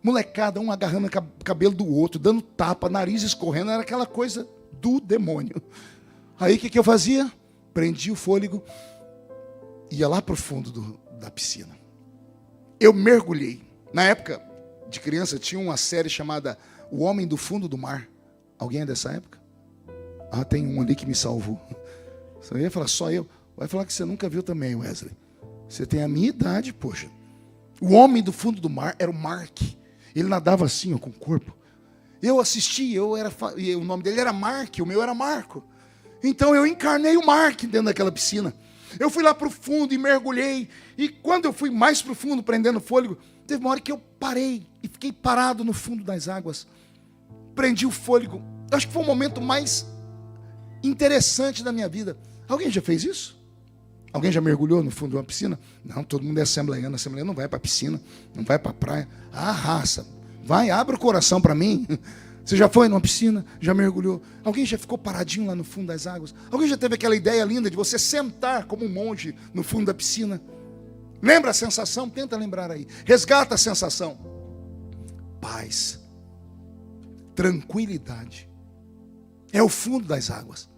Molecada, um agarrando o cabelo do outro, dando tapa, nariz escorrendo, era aquela coisa do demônio. Aí o que eu fazia? Prendia o fôlego, ia lá para o fundo da piscina. Eu mergulhei. Na época de criança tinha uma série chamada O Homem do Fundo do Mar. Alguém é dessa época? Ah, tem um ali que me salvou. Você ia falar, só eu. Vai falar que você nunca viu também, Wesley. Você tem a minha idade, poxa. O homem do fundo do mar era o Mark. Ele nadava assim, ó, com o corpo. Eu assisti, o nome dele era Mark, o meu era Marco. Então eu encarnei o Mark dentro daquela piscina. Eu fui lá para o fundo e mergulhei. E quando eu fui mais para o fundo, prendendo fôlego, teve uma hora que eu parei e fiquei parado no fundo das águas. Prendi o fôlego. Acho que foi o momento mais interessante da minha vida. Alguém já fez isso? Alguém já mergulhou no fundo de uma piscina? Não, todo mundo é assembleiano. Assembleiano não vai para a piscina, não vai para a praia. Ah, raça, vai, abre o coração para mim. Você já foi numa piscina? Já mergulhou? Alguém já ficou paradinho lá no fundo das águas? Alguém já teve aquela ideia linda de você sentar como um monge no fundo da piscina? Lembra a sensação? Tenta lembrar aí. Resgata a sensação. Paz. Tranquilidade. É o fundo das águas.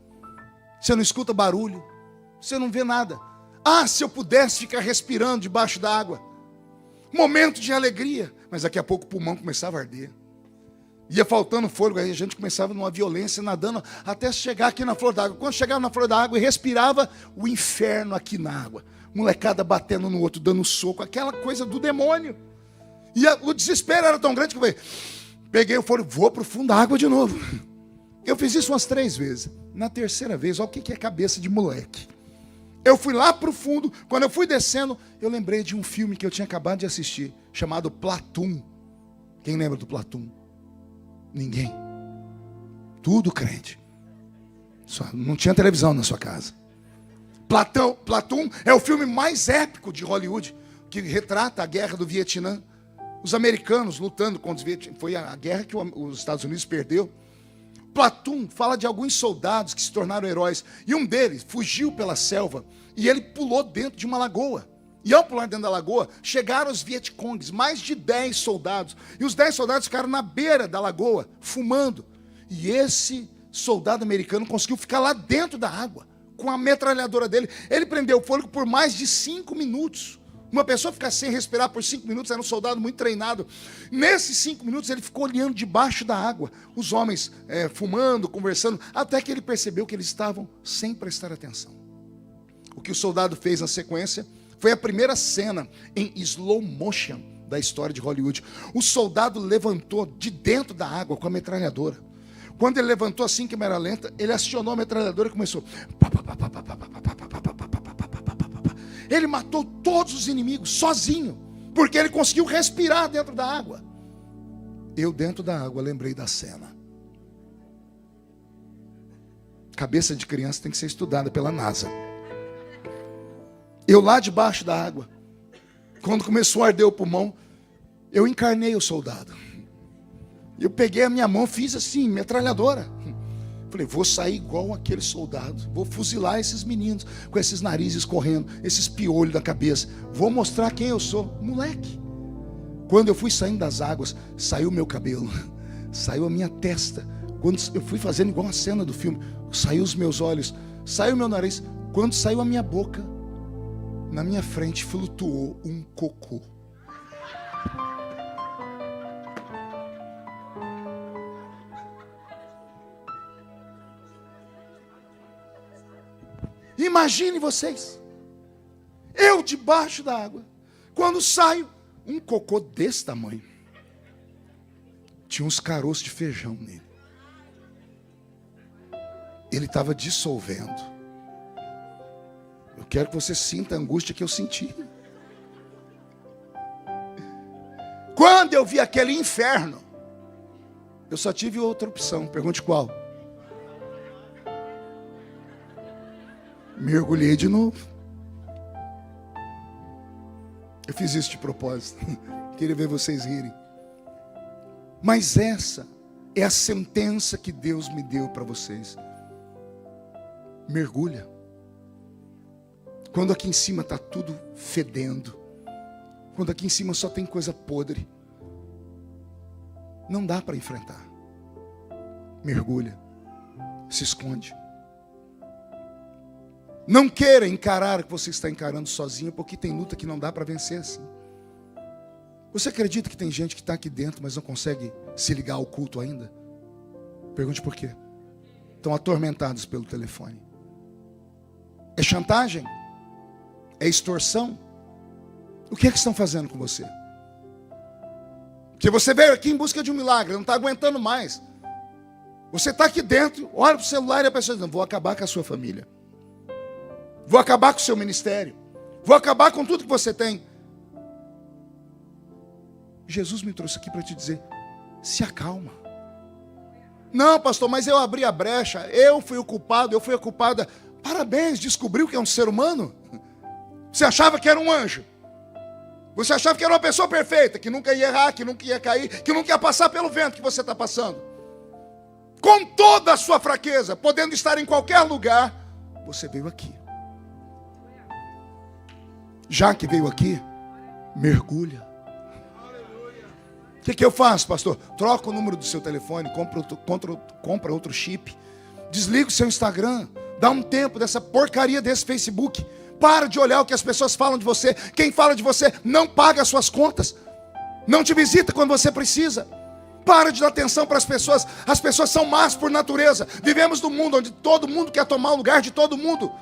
Você não escuta barulho. Você não vê nada. Ah, se eu pudesse ficar respirando debaixo da água. Momento de alegria. Mas daqui a pouco o pulmão começava a arder. Ia faltando fôlego, aí a gente começava numa violência, nadando, até chegar aqui na flor d'água. Quando chegava na flor d'água e respirava, o inferno aqui na água. Molecada batendo no outro, dando soco, aquela coisa do demônio. E o desespero era tão grande que eu falei, peguei o fôlego, vou para o fundo da água de novo. Eu fiz isso umas 3 vezes. Na terceira vez, olha o que é cabeça de moleque. Eu fui lá para o fundo, quando eu fui descendo, eu lembrei de um filme que eu tinha acabado de assistir, chamado Platoon. Quem lembra do Platoon? Ninguém. Tudo crente. Só não tinha televisão na sua casa. Platoon é o filme mais épico de Hollywood, que retrata a guerra do Vietnã. Os americanos lutando contra os vietnamitas. Foi a guerra que os Estados Unidos perdeu. Platoon fala de alguns soldados que se tornaram heróis. E um deles fugiu pela selva e ele pulou dentro de uma lagoa. E ao pular dentro da lagoa, chegaram os Vietcongs, mais de 10 soldados. E os 10 soldados ficaram na beira da lagoa, fumando. E esse soldado americano conseguiu ficar lá dentro da água, com a metralhadora dele. Ele prendeu o fôlego por mais de 5 minutos. Uma pessoa ficar sem respirar por 5 minutos era um soldado muito treinado. Nesses 5 minutos ele ficou olhando debaixo da água. Os homens fumando, conversando, até que ele percebeu que eles estavam sem prestar atenção. O que o soldado fez na sequência foi a primeira cena em slow motion da história de Hollywood. O soldado levantou de dentro da água com a metralhadora. Quando ele levantou assim, câmera lenta, ele acionou a metralhadora e começou. Ele matou todos os inimigos sozinho, porque ele conseguiu respirar dentro da água. Eu dentro da água lembrei da cena. Cabeça de criança tem que ser estudada pela NASA. Eu lá debaixo da água, quando começou a arder o pulmão, eu encarnei o soldado. Eu peguei a minha mão, fiz assim, metralhadora. Falei, vou sair igual aquele soldado. Vou fuzilar esses meninos com esses narizes correndo, esses piolhos da cabeça. Vou mostrar quem eu sou. Moleque. Quando eu fui saindo das águas, saiu o meu cabelo. Saiu a minha testa. Quando eu fui fazendo igual a cena do filme, saiu os meus olhos, saiu o meu nariz. Quando saiu a minha boca, na minha frente flutuou um cocô. Imagine vocês, eu debaixo da água, quando saio, um cocô desse tamanho. Tinha uns caroços de feijão nele. Ele estava dissolvendo. Eu quero que você sinta a angústia que eu senti. Quando eu vi aquele inferno, eu só tive outra opção. Pergunte qual? Mergulhei de novo. Eu fiz isso de propósito. Queria ver vocês rirem. Mas essa é a sentença que Deus me deu para vocês. Mergulha. Quando aqui em cima está tudo fedendo, quando aqui em cima só tem coisa podre, não dá para enfrentar. Mergulha, se esconde. Não queira encarar o que você está encarando sozinho, porque tem luta que não dá para vencer assim. Você acredita que tem gente que está aqui dentro, mas não consegue se ligar ao culto ainda? Pergunte por quê. estão atormentados pelo telefone. É chantagem? É extorsão? O que é que estão fazendo com você? Porque você veio aqui em busca de um milagre, não está aguentando mais. Você está aqui dentro, olha para o celular e a pessoa diz, não, vou acabar com a sua família. Vou acabar com o seu ministério. Vou acabar com tudo que você tem. Jesus me trouxe aqui para te dizer, se acalma. Não, pastor, mas eu abri a brecha, eu fui o culpado, eu fui a culpada. Parabéns, descobriu que é um ser humano. Você achava que era um anjo. Você achava que era uma pessoa perfeita, que nunca ia errar, que nunca ia cair, que nunca ia passar pelo vento que você está passando. Com toda a sua fraqueza, podendo estar em qualquer lugar, você veio aqui. Já que veio aqui, mergulha. O que eu faço, pastor? Troca o número do seu telefone, compra outro chip, desliga o seu Instagram, dá um tempo dessa porcaria desse Facebook. Para de olhar o que as pessoas falam de você. Quem fala de você não paga as suas contas, não te visita quando você precisa. Para de dar atenção para as pessoas. As pessoas são más por natureza. Vivemos num mundo onde todo mundo quer tomar o lugar de todo mundo.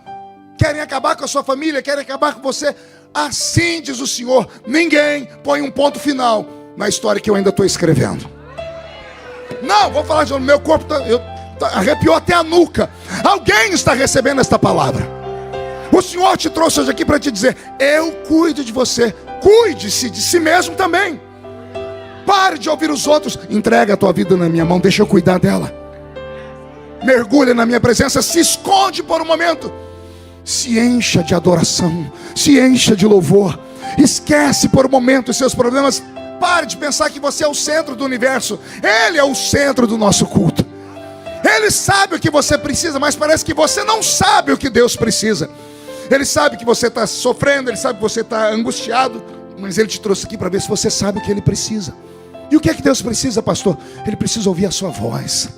Querem acabar com a sua família, querem acabar com você. Assim diz o Senhor, ninguém põe um ponto final na história que eu ainda estou escrevendo. Não, vou falar de novo, meu corpo arrepiou até a nuca. Alguém está recebendo esta palavra. O Senhor te trouxe hoje aqui para te dizer, eu cuido de você. Cuide-se de si mesmo também. Pare de ouvir os outros. Entrega a tua vida na minha mão, deixa eu cuidar dela. Mergulha na minha presença, se esconde por um momento. Se encha de adoração, se encha de louvor. Esquece por um momento os seus problemas. Pare de pensar que você é o centro do universo. Ele é o centro do nosso culto. Ele sabe o que você precisa, mas parece que você não sabe o que Deus precisa. Ele sabe que você está sofrendo, ele sabe que você está angustiado, mas ele te trouxe aqui para ver se você sabe o que ele precisa. E o que é que Deus precisa, pastor? Ele precisa ouvir a sua voz.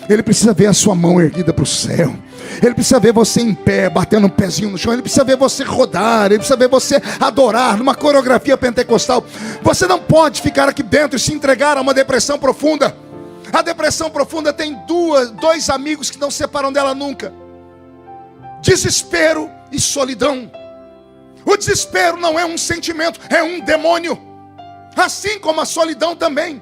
Ele precisa ver a sua mão erguida para o céu. Ele precisa ver você em pé, batendo um pezinho no chão. Ele precisa ver você rodar. Ele precisa ver você adorar numa coreografia pentecostal. Você não pode ficar aqui dentro e se entregar a uma depressão profunda. A depressão profunda tem dois amigos que não se separam dela nunca: desespero e solidão. O desespero não é um sentimento, é um demônio. Assim como a solidão também.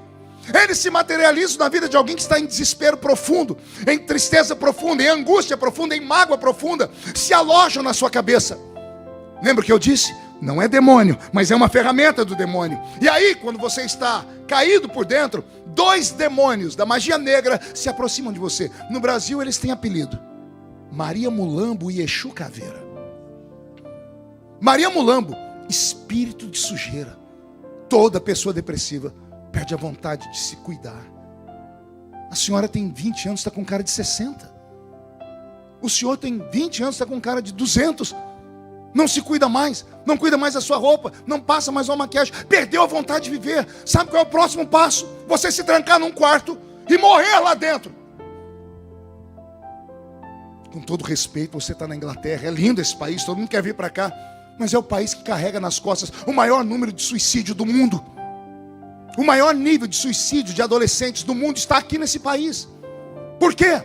Ele se materializa na vida de alguém que está em desespero profundo, em tristeza profunda, em angústia profunda, em mágoa profunda. Se alojam na sua cabeça. Lembra o que eu disse? Não é demônio, mas é uma ferramenta do demônio. E aí, quando você está caído por dentro, dois demônios da magia negra se aproximam de você. No Brasil eles têm apelido: Maria Mulambo e Exu Caveira. Maria Mulambo, espírito de sujeira. Toda pessoa depressiva perde a vontade de se cuidar. A senhora tem 20 anos, está com cara de 60. O senhor tem 20 anos, está com cara de 200. Não se cuida mais, não cuida mais da sua roupa, não passa mais uma maquiagem, perdeu a vontade de viver. Sabe qual é o próximo passo? Você se trancar num quarto e morrer lá dentro. Com todo respeito, você está na Inglaterra, é lindo esse país, todo mundo quer vir para cá, mas é o país que carrega nas costas o maior número de suicídio do mundo. O maior nível de suicídio de adolescentes do mundo está aqui nesse país. Por quê?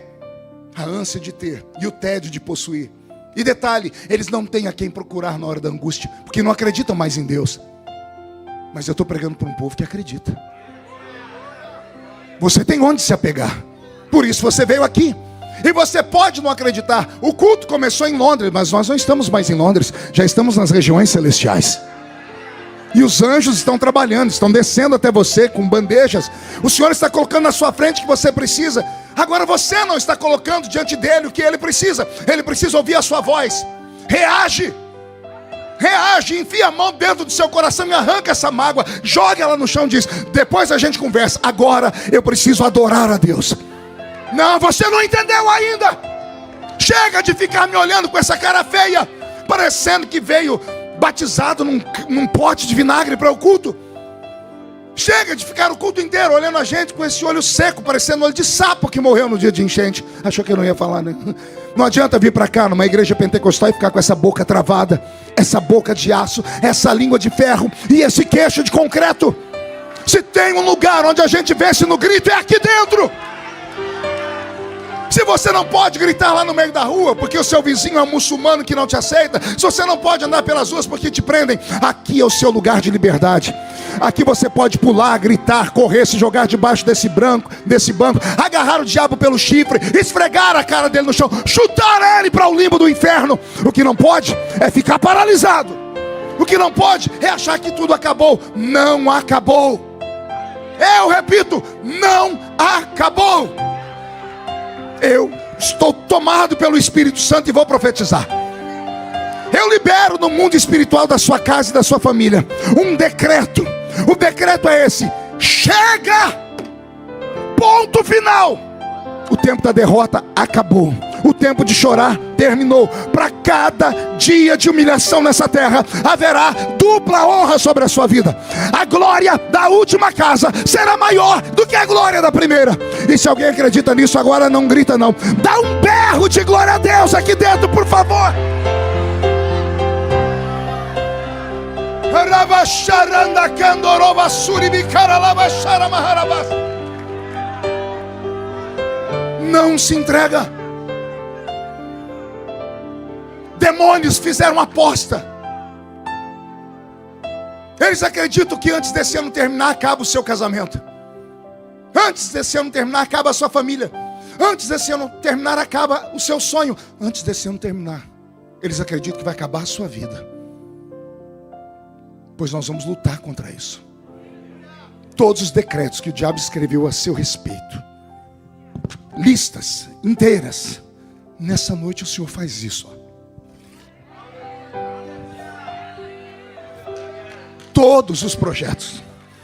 A ânsia de ter e o tédio de possuir. E detalhe, eles não têm a quem procurar na hora da angústia, porque não acreditam mais em Deus. Mas eu estou pregando para um povo que acredita. Você tem onde se apegar. Por isso você veio aqui. E você pode não acreditar. O culto começou em Londres, mas nós não estamos mais em Londres. Já estamos nas regiões celestiais. E os anjos estão trabalhando, estão descendo até você com bandejas. O Senhor está colocando na sua frente o que você precisa. Agora você não está colocando diante dele o que ele precisa. Ele precisa ouvir a sua voz. Reage. Reage, enfia a mão dentro do seu coração e arranca essa mágoa. Joga ela no chão e diz: depois a gente conversa. Agora eu preciso adorar a Deus. Não, você não entendeu ainda. Chega de ficar me olhando com essa cara feia, parecendo que veio batizado num pote de vinagre para o culto. Chega de ficar o culto inteiro olhando a gente com esse olho seco, parecendo olho de sapo que morreu no dia de enchente. Achou que eu não ia falar, né? Não adianta vir para cá numa igreja pentecostal e ficar com essa boca travada, essa boca de aço, essa língua de ferro e esse queixo de concreto. Se tem um lugar onde a gente vence no grito, é aqui dentro. Se você não pode gritar lá no meio da rua porque o seu vizinho é um muçulmano que não te aceita, se você não pode andar pelas ruas porque te prendem, aqui é o seu lugar de liberdade. Aqui você pode pular, gritar, correr, se jogar debaixo desse banco, agarrar o diabo pelo chifre, esfregar a cara dele no chão, chutar ele para o limbo do inferno. O que não pode é ficar paralisado. O que não pode é achar que tudo acabou. Não acabou. Eu repito, não acabou. Eu estou tomado pelo Espírito Santo e vou profetizar. Eu libero no mundo espiritual da sua casa e da sua família um decreto. O decreto é esse: chega! Ponto final. O tempo da derrota acabou. O tempo de chorar terminou. Para cada dia de humilhação nessa terra, haverá dupla honra sobre a sua vida. A glória da última casa será maior do que a glória da primeira. E se alguém acredita nisso, agora não grita não. Dá um berro de glória a Deus aqui dentro, por favor. Não se entrega. Demônios fizeram aposta. Eles acreditam que antes desse ano terminar, acaba o seu casamento. Antes desse ano terminar, acaba a sua família. Antes desse ano terminar, acaba o seu sonho. Antes desse ano terminar, eles acreditam que vai acabar a sua vida. Pois nós vamos lutar contra isso. Todos os decretos que o diabo escreveu a seu respeito, listas inteiras, nessa noite o Senhor faz isso. Todos os projetos,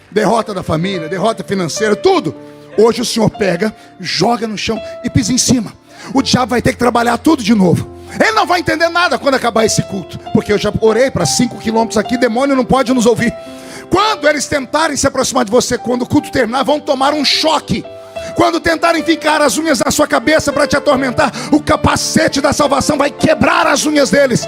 derrota da família, derrota financeira, tudo, hoje o Senhor pega, joga no chão e pisa em cima. O diabo vai ter que trabalhar tudo de novo. Ele não vai entender nada quando acabar esse culto, porque eu já orei para 5 quilômetros aqui, demônio não pode nos ouvir. Quando eles tentarem se aproximar de você, quando o culto terminar, vão tomar um choque. Quando tentarem ficar as unhas na sua cabeça para te atormentar, o capacete da salvação vai quebrar as unhas deles.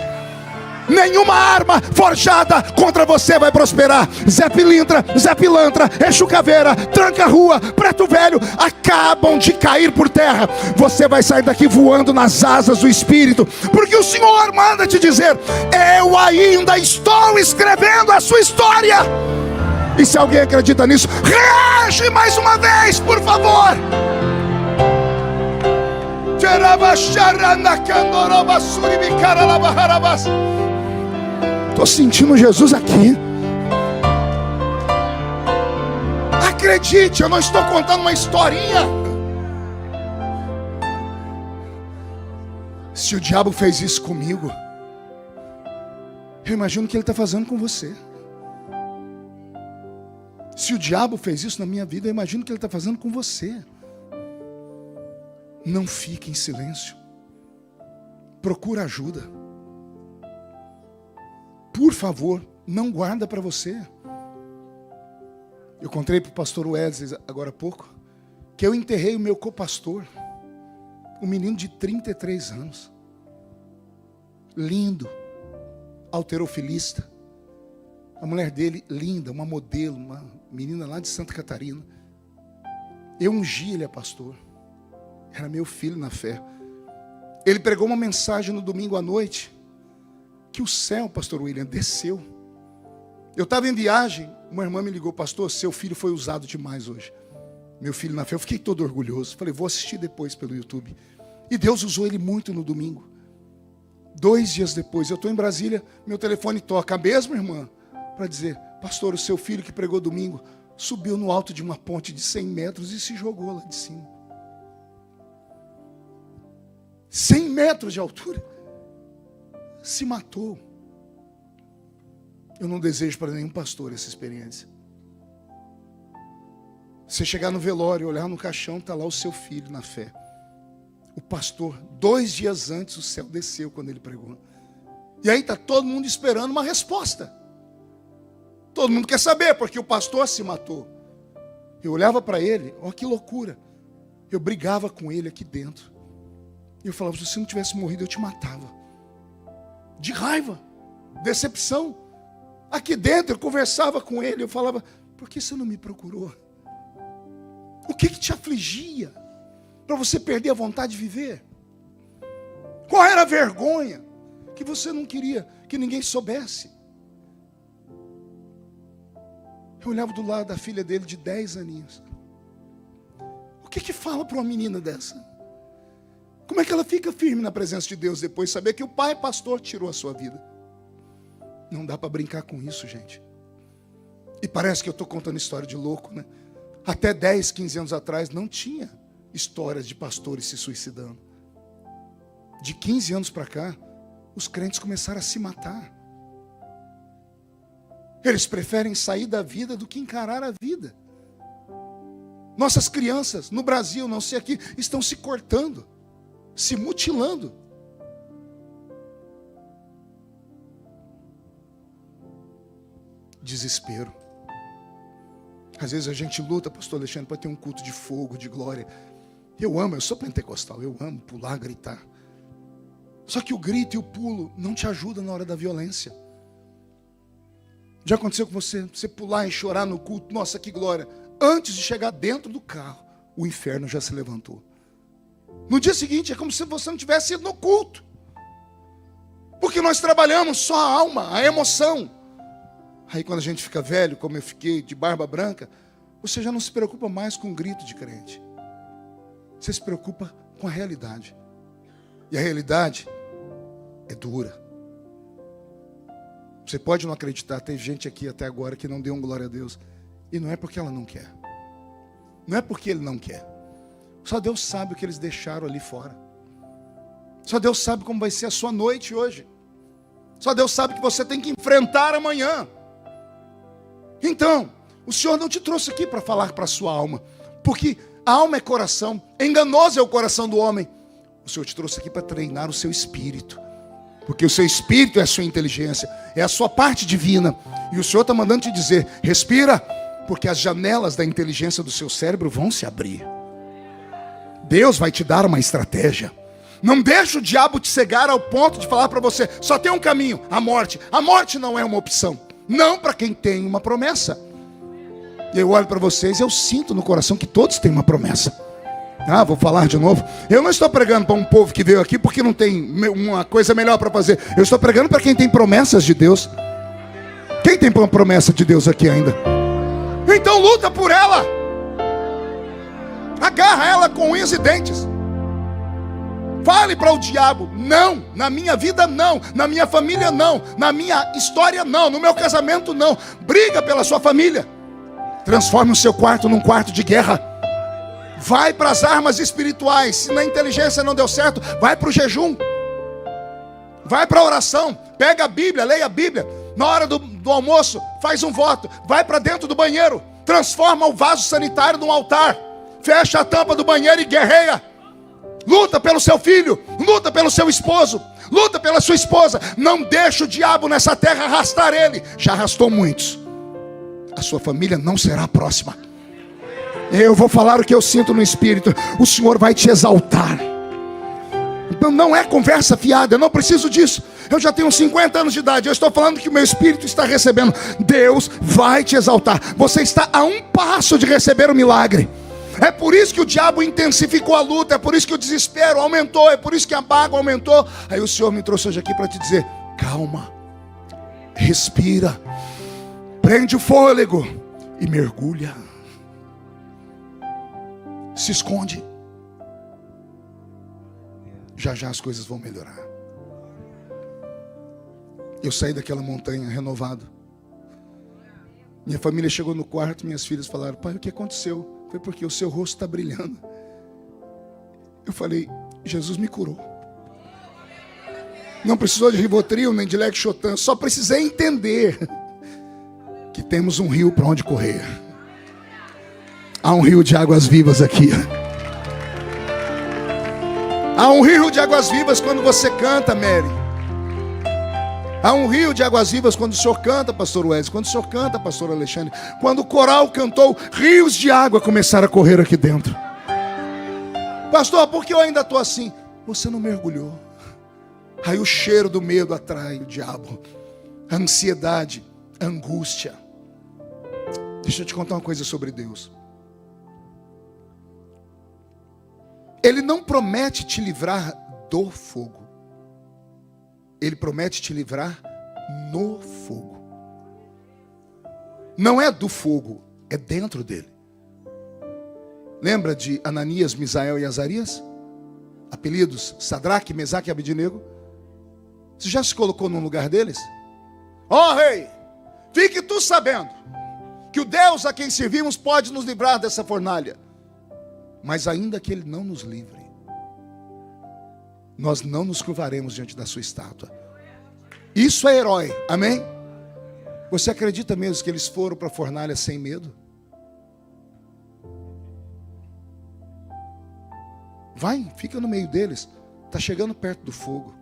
Nenhuma arma forjada contra você vai prosperar. Zé Pilintra, Zé Pilantra, Exu Caveira, Tranca Rua, Preto Velho acabam de cair por terra. Você vai sair daqui voando nas asas do Espírito, porque o Senhor manda te dizer: eu ainda estou escrevendo a sua história. E se alguém acredita nisso, reage mais uma vez, por favor. Estou sentindo Jesus aqui. Acredite, eu não estou contando uma historinha. Se o diabo fez isso comigo, eu imagino que ele está fazendo com você. Se o diabo fez isso na minha vida, eu imagino que ele está fazendo com você. Não fique em silêncio. Procura ajuda. Por favor, não guarda para você. Eu contei para o pastor Wesley agora há pouco que eu enterrei o meu copastor, um menino de 33 anos, lindo, halterofilista. A mulher dele, linda, uma modelo, uma menina lá de Santa Catarina. Eu ungi ele a pastor. Era meu filho na fé. Ele pregou uma mensagem no domingo à noite, que o céu, pastor William, desceu. Eu estava em viagem, uma irmã me ligou: pastor, seu filho foi usado demais hoje. Meu filho na fé, eu fiquei todo orgulhoso. Falei: vou assistir depois pelo YouTube. E Deus usou ele muito no domingo. 2 dias depois, eu estou em Brasília, meu telefone toca, a mesma irmã, para dizer: pastor, o seu filho que pregou domingo subiu no alto de uma ponte de 100 metros e se jogou lá de cima. 100 metros de altura. Se matou. Eu não desejo para nenhum pastor essa experiência. Você chegar no velório, olhar no caixão, está lá o seu filho na fé. O pastor, 2 dias antes, o céu desceu quando ele pregou. E aí está todo mundo esperando uma resposta. Todo mundo quer saber, porque o pastor se matou. Eu olhava para ele, olha que loucura. Eu brigava com ele aqui dentro. E eu falava: se você não tivesse morrido, eu te matava. De raiva, decepção. Aqui dentro eu conversava com ele, eu falava: por que você não me procurou? O que te afligia? para você perder a vontade de viver? Qual era a vergonha que você não queria que ninguém soubesse? Eu olhava do lado da filha dele de 10 aninhos. O que fala para uma menina dessa? Como é que ela fica firme na presença de Deus depois de saber que o pai pastor tirou a sua vida? Não dá para brincar com isso, gente. E parece que eu estou contando história de louco, né? Até 10, 15 anos atrás não tinha histórias de pastores se suicidando. De 15 anos para cá, os crentes começaram a se matar. Eles preferem sair da vida do que encarar a vida. Nossas crianças, no Brasil, não sei aqui, estão se cortando, se mutilando. Desespero. Às vezes a gente luta, pastor Alexandre, para ter um culto de fogo, de glória. Eu sou pentecostal, eu amo pular, gritar. Só que o grito e o pulo não te ajudam na hora da violência. Já aconteceu com você? Você pular e chorar no culto, nossa, que glória. Antes de chegar dentro do carro, o inferno já se levantou. No dia seguinte é como se você não tivesse ido no culto. Porque nós trabalhamos só a alma, a emoção. Aí quando a gente fica velho, como eu fiquei, de barba branca, você já não se preocupa mais com o grito de crente. Você se preocupa com a realidade. E a realidade é dura. Você pode não acreditar, tem gente aqui até agora que não deu um glória a Deus. E não é porque ela não quer. Não é porque ele não quer. Só Deus sabe o que eles deixaram ali fora. Só Deus sabe como vai ser a sua noite hoje. Só Deus sabe que você tem que enfrentar amanhã. Então, o Senhor não te trouxe aqui para falar para a sua alma. Porque a alma é coração. Enganoso é o coração do homem. O Senhor te trouxe aqui para treinar o seu espírito. Porque o seu espírito é a sua inteligência. É a sua parte divina. E o Senhor está mandando te dizer, respira. Porque as janelas da inteligência do seu cérebro vão se abrir. Deus vai te dar uma estratégia. Não deixe o diabo te cegar ao ponto de falar para você, só tem um caminho, a morte. A morte não é uma opção. Não para quem tem uma promessa. Eu olho para vocês e eu sinto no coração que todos têm uma promessa. Vou falar de novo. Eu não estou pregando para um povo que veio aqui porque não tem uma coisa melhor para fazer. Eu estou pregando para quem tem promessas de Deus. Quem tem uma promessa de Deus aqui ainda? Então luta por ela. Agarra ela com unhas e dentes. Fale para o diabo, não, na minha vida não, na minha família não, na minha história não, no meu casamento não. Briga pela sua família. Transforme o seu quarto num quarto de guerra. Vai para as armas espirituais. Se na inteligência não deu certo, vai para o jejum. Vai para a oração. Pega a Bíblia, leia a Bíblia. Na hora do almoço, faz um voto. Vai para dentro do banheiro. Transforma o vaso sanitário num altar. Fecha a tampa do banheiro e guerreia. Luta pelo seu filho. Luta pelo seu esposo. Luta pela sua esposa. Não deixe o diabo nessa terra arrastar ele. Já arrastou muitos. A sua família não será a próxima. Eu vou falar o que eu sinto no espírito. O Senhor vai te exaltar. Então não é conversa fiada. Eu não preciso disso. Eu já tenho 50 anos de idade. Eu estou falando que o meu espírito está recebendo. Deus vai te exaltar. Você está a um passo de receber o milagre. É por isso que o diabo intensificou a luta. É por isso que o desespero aumentou. É por isso que a mágoa aumentou. Aí o Senhor me trouxe hoje aqui para te dizer: calma, respira, prende o fôlego e mergulha. Se esconde. Já já as coisas vão melhorar. Eu saí daquela montanha renovado. Minha família chegou no quarto, minhas filhas falaram: pai, o que aconteceu? Foi porque o seu rosto está brilhando. Eu falei: Jesus me curou. Não precisou de Rivotril nem de Lexotan. Só precisei entender que temos um rio para onde correr. Há um rio de águas vivas aqui. Há um rio de águas vivas quando você canta, Mary. Há um rio de águas vivas quando o senhor canta, pastor Wesley. Quando o senhor canta, pastor Alexandre. Quando o coral cantou, rios de água começaram a correr aqui dentro. Pastor, por que eu ainda estou assim? Você não mergulhou. Aí o cheiro do medo atrai o diabo. A ansiedade, a angústia. Deixa eu te contar uma coisa sobre Deus. Ele não promete te livrar do fogo. Ele promete te livrar no fogo. Não é do fogo, é dentro dele. Lembra de Ananias, Misael e Azarias? Apelidos Sadraque, Mesaque e Abednego. Você já se colocou no lugar deles? Ó rei, fique tu sabendo que o Deus a quem servimos pode nos livrar dessa fornalha. Mas ainda que ele não nos livre, nós não nos curvaremos diante da sua estátua. Isso é herói, amém? Você acredita mesmo que eles foram para a fornalha sem medo? Vai, fica no meio deles. Está chegando perto do fogo.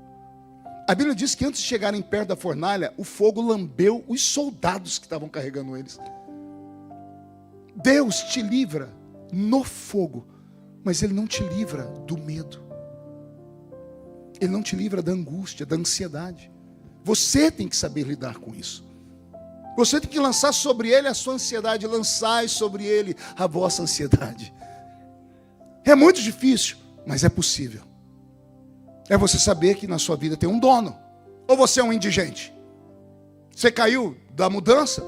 A Bíblia diz que antes de chegarem perto da fornalha, o fogo lambeu os soldados que estavam carregando eles. Deus te livra no fogo, mas Ele não te livra do medo. Ele não te livra da angústia, da ansiedade. Você tem que saber lidar com isso. Você tem que lançar sobre Ele a sua ansiedade, lançai sobre Ele a vossa ansiedade. É muito difícil, mas é possível. É você saber que na sua vida tem um dono. Ou você é um indigente? Você caiu da mudança?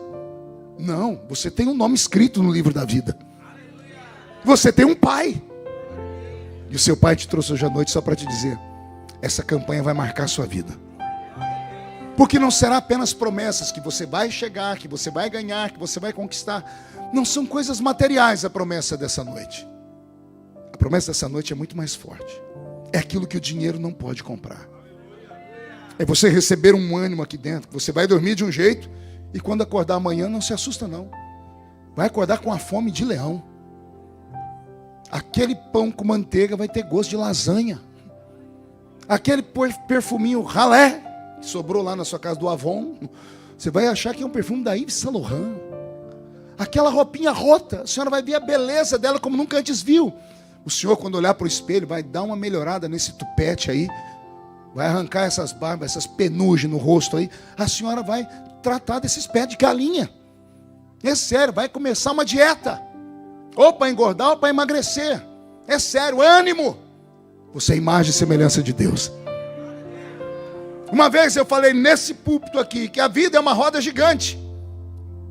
Não, você tem um nome escrito no livro da vida. Você tem um pai. E o seu pai te trouxe hoje à noite só para te dizer: essa campanha vai marcar a sua vida. Porque não será apenas promessas que você vai chegar, que você vai ganhar, que você vai conquistar. Não são coisas materiais a promessa dessa noite. A promessa dessa noite é muito mais forte. É aquilo que o dinheiro não pode comprar. É você receber um ânimo aqui dentro. Você vai dormir de um jeito e quando acordar amanhã não se assusta não. Vai acordar com a fome de leão. Aquele pão com manteiga vai ter gosto de lasanha. Aquele perfuminho ralé que sobrou lá na sua casa do Avon, você vai achar que é um perfume da Yves Saint Laurent. Aquela roupinha rota, a senhora vai ver a beleza dela como nunca antes viu. O senhor, quando olhar para o espelho, vai dar uma melhorada nesse tupete aí, vai arrancar essas barbas, essas penugens no rosto aí. A senhora vai tratar desses pés de galinha. É sério, vai começar uma dieta, ou para engordar ou para emagrecer. É sério, ânimo. Você é a imagem e semelhança de Deus. Uma vez eu falei nesse púlpito aqui que a vida é uma roda gigante.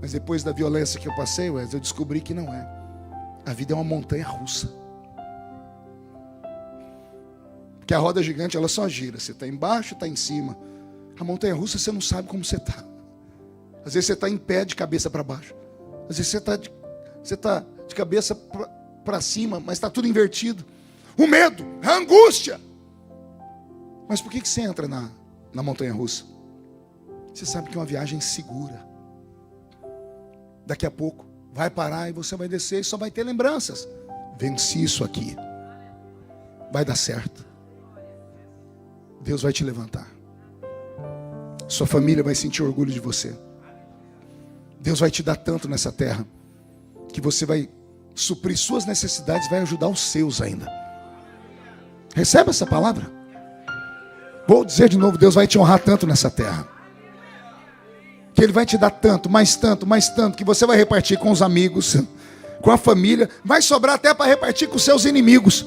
Mas depois da violência que eu passei, eu descobri que não é. A vida é uma montanha russa. Porque a roda gigante ela só gira. Você está embaixo, está em cima. A montanha russa você não sabe como você está. Às vezes você está em pé de cabeça para baixo. Às vezes você está de cabeça para cima, mas está tudo invertido. O medo, a angústia. Mas por que você entra na montanha russa? Você sabe que é uma viagem segura. Daqui a pouco vai parar e você vai descer e só vai ter lembranças. Venci isso aqui. Vai dar certo. Deus vai te levantar. Sua família vai sentir orgulho de você. Deus vai te dar tanto nessa terra que você vai suprir suas necessidades, vai ajudar os seus ainda. Recebe essa palavra? Vou dizer de novo, Deus vai te honrar tanto nessa terra. Que Ele vai te dar tanto, mais tanto, mais tanto, que você vai repartir com os amigos, com a família, vai sobrar até para repartir com os seus inimigos.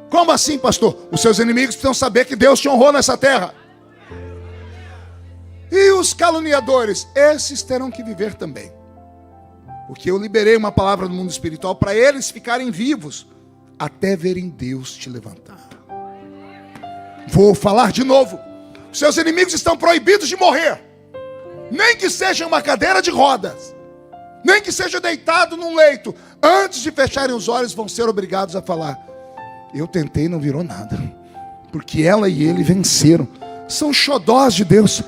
Como assim, pastor? Os seus inimigos precisam saber que Deus te honrou nessa terra. E os caluniadores, esses terão que viver também. Porque eu liberei uma palavra no mundo espiritual para eles ficarem vivos, até verem Deus te levantar. Vou falar de novo. Os seus inimigos estão proibidos de morrer. Nem que seja uma cadeira de rodas. Nem que seja deitado num leito. Antes de fecharem os olhos, vão ser obrigados a falar: eu tentei e não virou nada. Porque ela e ele venceram. São xodós de Deus.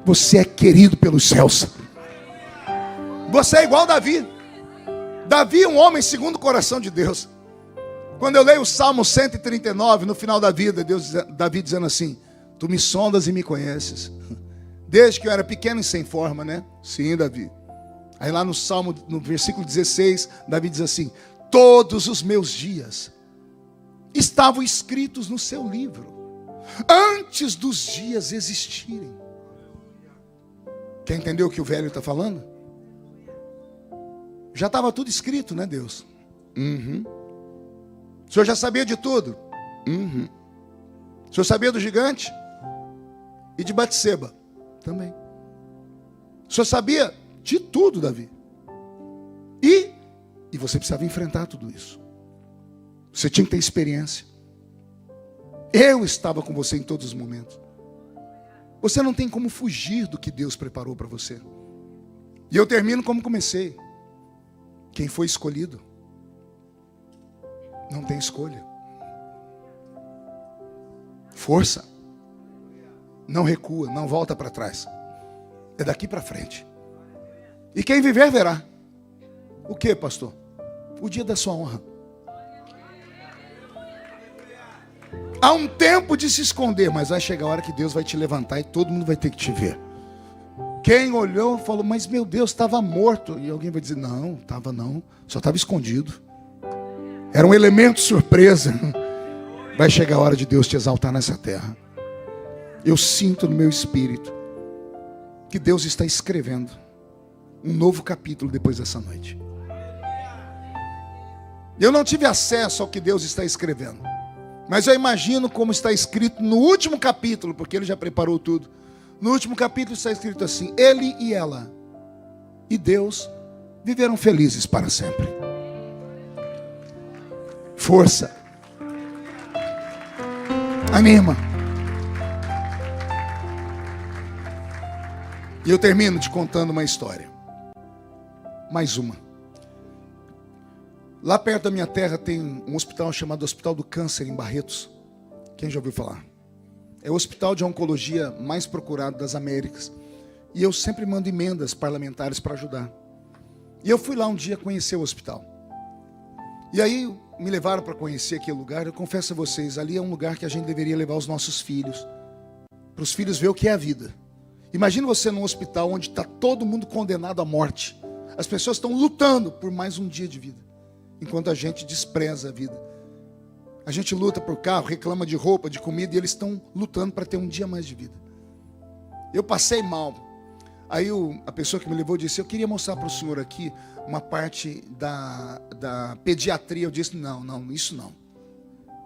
Você é querido pelos céus. Você é igual Davi. Davi é um homem segundo o coração de Deus. Quando eu leio o Salmo 139, no final da vida, Davi dizendo assim: tu me sondas e me conheces. Desde que eu era pequeno e sem forma, né? Sim, Davi. Aí lá no Salmo, no versículo 16, Davi diz assim: todos os meus dias estavam escritos no seu livro, antes dos dias existirem. Quer entender o que o velho está falando? Já estava tudo escrito, né, Deus? O Senhor já sabia de tudo. O senhor sabia do gigante? E de Batseba? Também. O senhor sabia de tudo, Davi? E você precisava enfrentar tudo isso. Você tinha que ter experiência. Eu estava com você em todos os momentos. Você não tem como fugir do que Deus preparou para você. E eu termino como comecei. Quem foi escolhido não tem escolha. Força. Não recua, não volta para trás. É daqui para frente. E quem viver verá. O que, pastor? O dia da sua honra. Há um tempo de se esconder, mas vai chegar a hora que Deus vai te levantar e todo mundo vai ter que te ver. Quem olhou falou, mas meu Deus, estava morto. E alguém vai dizer, não, estava não, só estava escondido. Era um elemento surpresa. Vai chegar a hora de Deus te exaltar nessa terra. Eu sinto no meu espírito que Deus está escrevendo um novo capítulo depois dessa noite. Eu não tive acesso ao que Deus está escrevendo, mas eu imagino como está escrito no último capítulo, porque Ele já preparou tudo. No último capítulo está escrito assim: ele e ela e Deus viveram felizes para sempre. Força. Anima. E eu termino te contando uma história. Mais uma. Lá perto da minha terra tem um hospital chamado Hospital do Câncer, em Barretos. Quem já ouviu falar? É o hospital de oncologia mais procurado das Américas. E eu sempre mando emendas parlamentares para ajudar. E eu fui lá um dia conhecer o hospital. E aí me levaram para conhecer aquele lugar. Eu confesso a vocês, ali é um lugar que a gente deveria levar os nossos filhos. Para os filhos ver o que é a vida. Imagina você num hospital onde está todo mundo condenado à morte. As pessoas estão lutando por mais um dia de vida, enquanto a gente despreza a vida. A gente luta por carro, reclama de roupa, de comida, e eles estão lutando para ter um dia mais de vida. Eu passei mal. Aí a pessoa que me levou disse, eu queria mostrar para o senhor aqui uma parte da pediatria. Eu disse, não, isso não.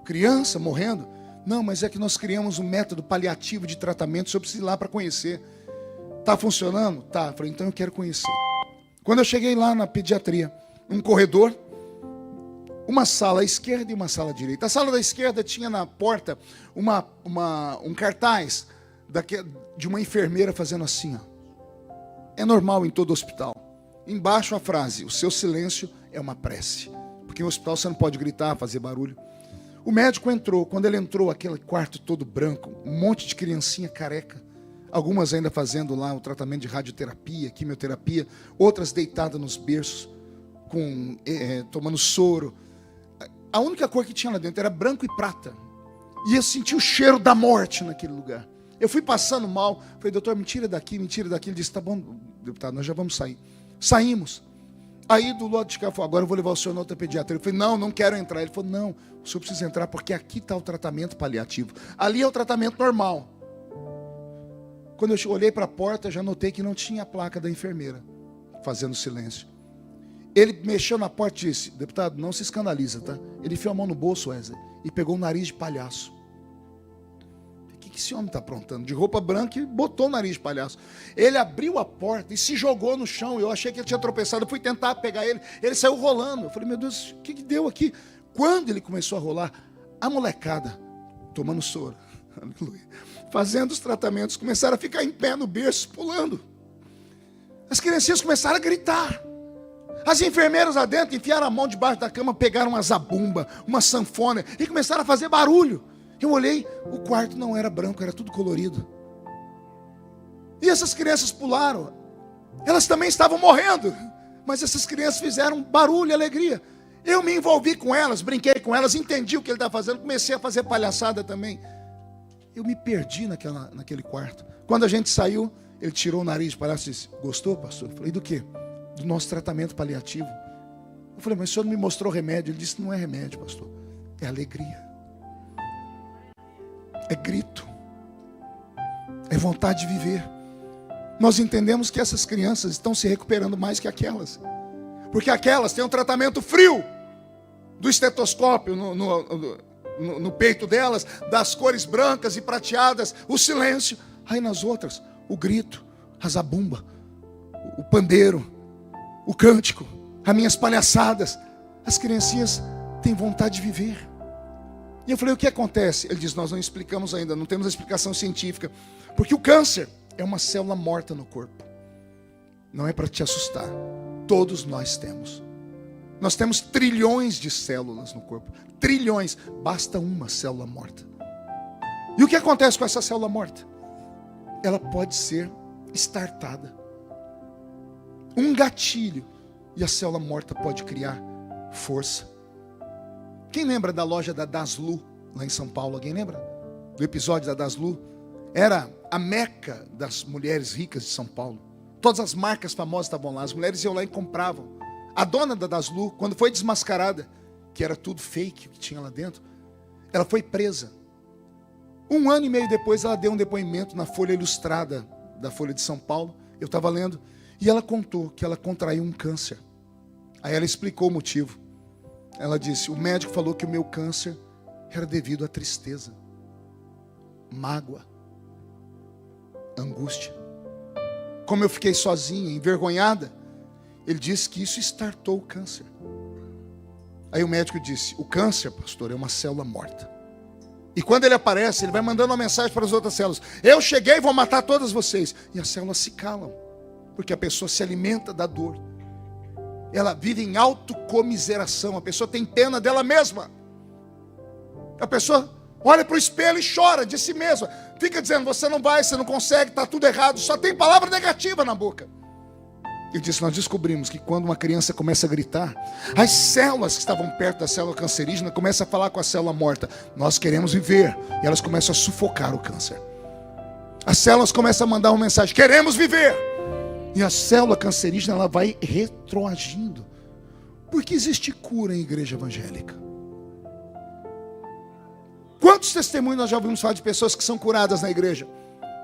Criança morrendo? Não, mas é que nós criamos um método paliativo de tratamento, o senhor precisa ir lá para conhecer. Está funcionando? Tá. Eu falei, então eu quero conhecer. Quando eu cheguei lá na pediatria, um corredor, uma sala à esquerda e uma sala à direita. A sala da esquerda tinha na porta um cartaz de uma enfermeira fazendo assim, ó. É normal em todo hospital. Embaixo a frase, o seu silêncio é uma prece. Porque no hospital você não pode gritar, fazer barulho. O médico entrou. Quando ele entrou, aquele quarto todo branco, um monte de criancinha careca. Algumas ainda fazendo lá o tratamento de radioterapia, quimioterapia. Outras deitadas nos berços, tomando soro. A única cor que tinha lá dentro era branco e prata. E eu senti o cheiro da morte naquele lugar. Eu fui passando mal. Falei, doutor, me tira daqui, me tira daqui. Ele disse, tá bom, deputado, nós já vamos sair. Saímos. Aí do lado de cá, falou, agora eu vou levar o senhor na outra pediatria. Eu falei, não quero entrar. Ele falou, não, o senhor precisa entrar porque aqui está o tratamento paliativo. Ali é o tratamento normal. Quando eu olhei para a porta, já notei que não tinha a placa da enfermeira, fazendo silêncio. Ele mexeu na porta e disse, deputado, não se escandaliza, tá? Ele enfiou a mão no bolso, Wesley, e pegou o nariz de palhaço. O que esse homem está aprontando? De roupa branca e botou o nariz de palhaço. Ele abriu a porta e se jogou no chão. Eu achei que ele tinha tropeçado. Eu fui tentar pegar ele. Ele saiu rolando. Eu falei, meu Deus, o que deu aqui? Quando ele começou a rolar, a molecada, tomando soro, aleluia, fazendo os tratamentos, começaram a ficar em pé no berço, pulando. As criancinhas começaram a gritar. As enfermeiras lá dentro enfiaram a mão debaixo da cama, pegaram uma zabumba, uma sanfona e começaram a fazer barulho. Eu olhei, o quarto não era branco, era tudo colorido. E essas crianças pularam. Elas também estavam morrendo, mas essas crianças fizeram barulho e alegria. Eu me envolvi com elas, brinquei com elas, entendi o que ele estava fazendo, comecei a fazer palhaçada também. Eu me perdi naquele quarto. Quando a gente saiu, ele tirou o nariz de palhaço e disse, gostou, pastor? Eu falei, do quê? Do nosso tratamento paliativo. Eu falei, mas o senhor não me mostrou remédio? Ele disse, não é remédio, pastor, é alegria, é grito, é vontade de viver. Nós entendemos que essas crianças estão se recuperando mais que aquelas, porque aquelas têm um tratamento frio do estetoscópio no peito delas, das cores brancas e prateadas, o silêncio. Aí nas outras, o grito, a zabumba, o pandeiro, o cântico, as minhas palhaçadas. As criancinhas têm vontade de viver. E eu falei, o que acontece? Ele diz, nós não explicamos ainda, não temos a explicação científica. Porque o câncer é uma célula morta no corpo. Não é para te assustar. Todos nós temos. Nós temos trilhões de células no corpo. Trilhões. Basta uma célula morta. E o que acontece com essa célula morta? Ela pode ser startada. Um gatilho. E a célula morta pode criar força. Quem lembra da loja da Daslu, lá em São Paulo? Alguém lembra? Do episódio da Daslu? Era a meca das mulheres ricas de São Paulo. Todas as marcas famosas estavam lá. As mulheres iam lá e compravam. A dona da Daslu, quando foi desmascarada, que era tudo fake que tinha lá dentro, ela foi presa. 1 ano e meio depois, ela deu um depoimento na Folha Ilustrada da Folha de São Paulo. Eu estava lendo. E ela contou que ela contraiu um câncer. Aí ela explicou o motivo. Ela disse, o médico falou que o meu câncer era devido à tristeza, mágoa, angústia. Como eu fiquei sozinha, envergonhada, ele disse que isso startou o câncer. Aí o médico disse, o câncer, pastor, é uma célula morta. E quando ele aparece, ele vai mandando uma mensagem para as outras células. Eu cheguei e vou matar todas vocês. E as células se calam, porque a pessoa se alimenta da dor. Ela vive em autocomiseração. A pessoa tem pena dela mesma. A pessoa olha para o espelho e chora de si mesma. Fica dizendo, você não vai, você não consegue, está tudo errado. Só tem palavra negativa na boca. Ele disse, nós descobrimos que quando uma criança começa a gritar, as células que estavam perto da célula cancerígena começam a falar com a célula morta. Nós queremos viver. E elas começam a sufocar o câncer. As células começam a mandar uma mensagem, queremos viver. E a célula cancerígena, ela vai retroagindo. Por que existe cura em igreja evangélica? Quantos testemunhos nós já ouvimos falar de pessoas que são curadas na igreja?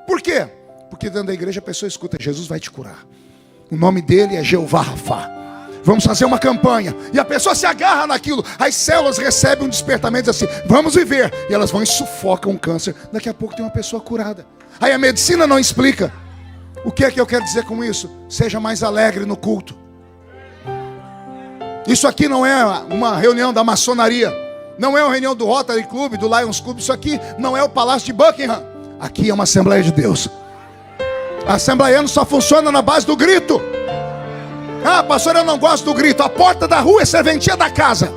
Por quê? Porque dentro da igreja a pessoa escuta, Jesus vai te curar. O nome dele é Jeová Rafá. Vamos fazer uma campanha. E a pessoa se agarra naquilo. As células recebem um despertamento assim, vamos viver. E elas vão e sufocam o câncer. Daqui a pouco tem uma pessoa curada. Aí a medicina não explica. O que é que eu quero dizer com isso? Seja mais alegre no culto. Isso aqui não é uma reunião da maçonaria. Não é uma reunião do Rotary Club, do Lions Club. Isso aqui não é o Palácio de Buckingham. Aqui é uma Assembleia de Deus. A assembleiano só funciona na base do grito. Ah, pastor, eu não gosto do grito. A porta da rua é serventia da casa.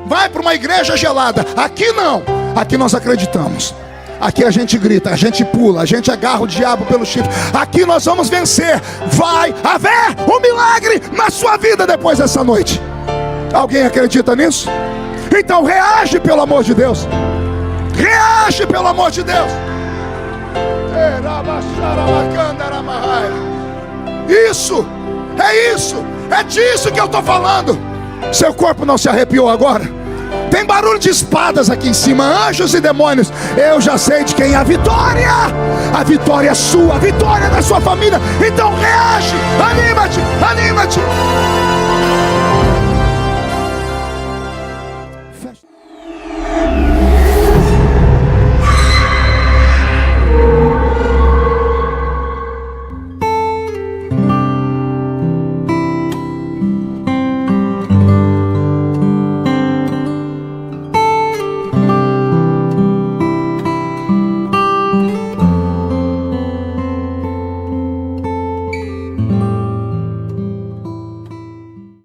Vai para uma igreja gelada. Aqui não. Aqui nós acreditamos. Aqui a gente grita, a gente pula, a gente agarra o diabo pelo chifre. Aqui nós vamos vencer. Vai haver um milagre na sua vida depois dessa noite. Alguém acredita nisso? Então reage pelo amor de Deus. Reage pelo amor de Deus. Isso, é disso que eu estou falando. Seu corpo não se arrepiou agora? Tem barulho de espadas aqui em cima, anjos e demônios. Eu já sei de quem é a vitória. A vitória é sua, a vitória é da sua família. Então reage, anima-te, anima-te.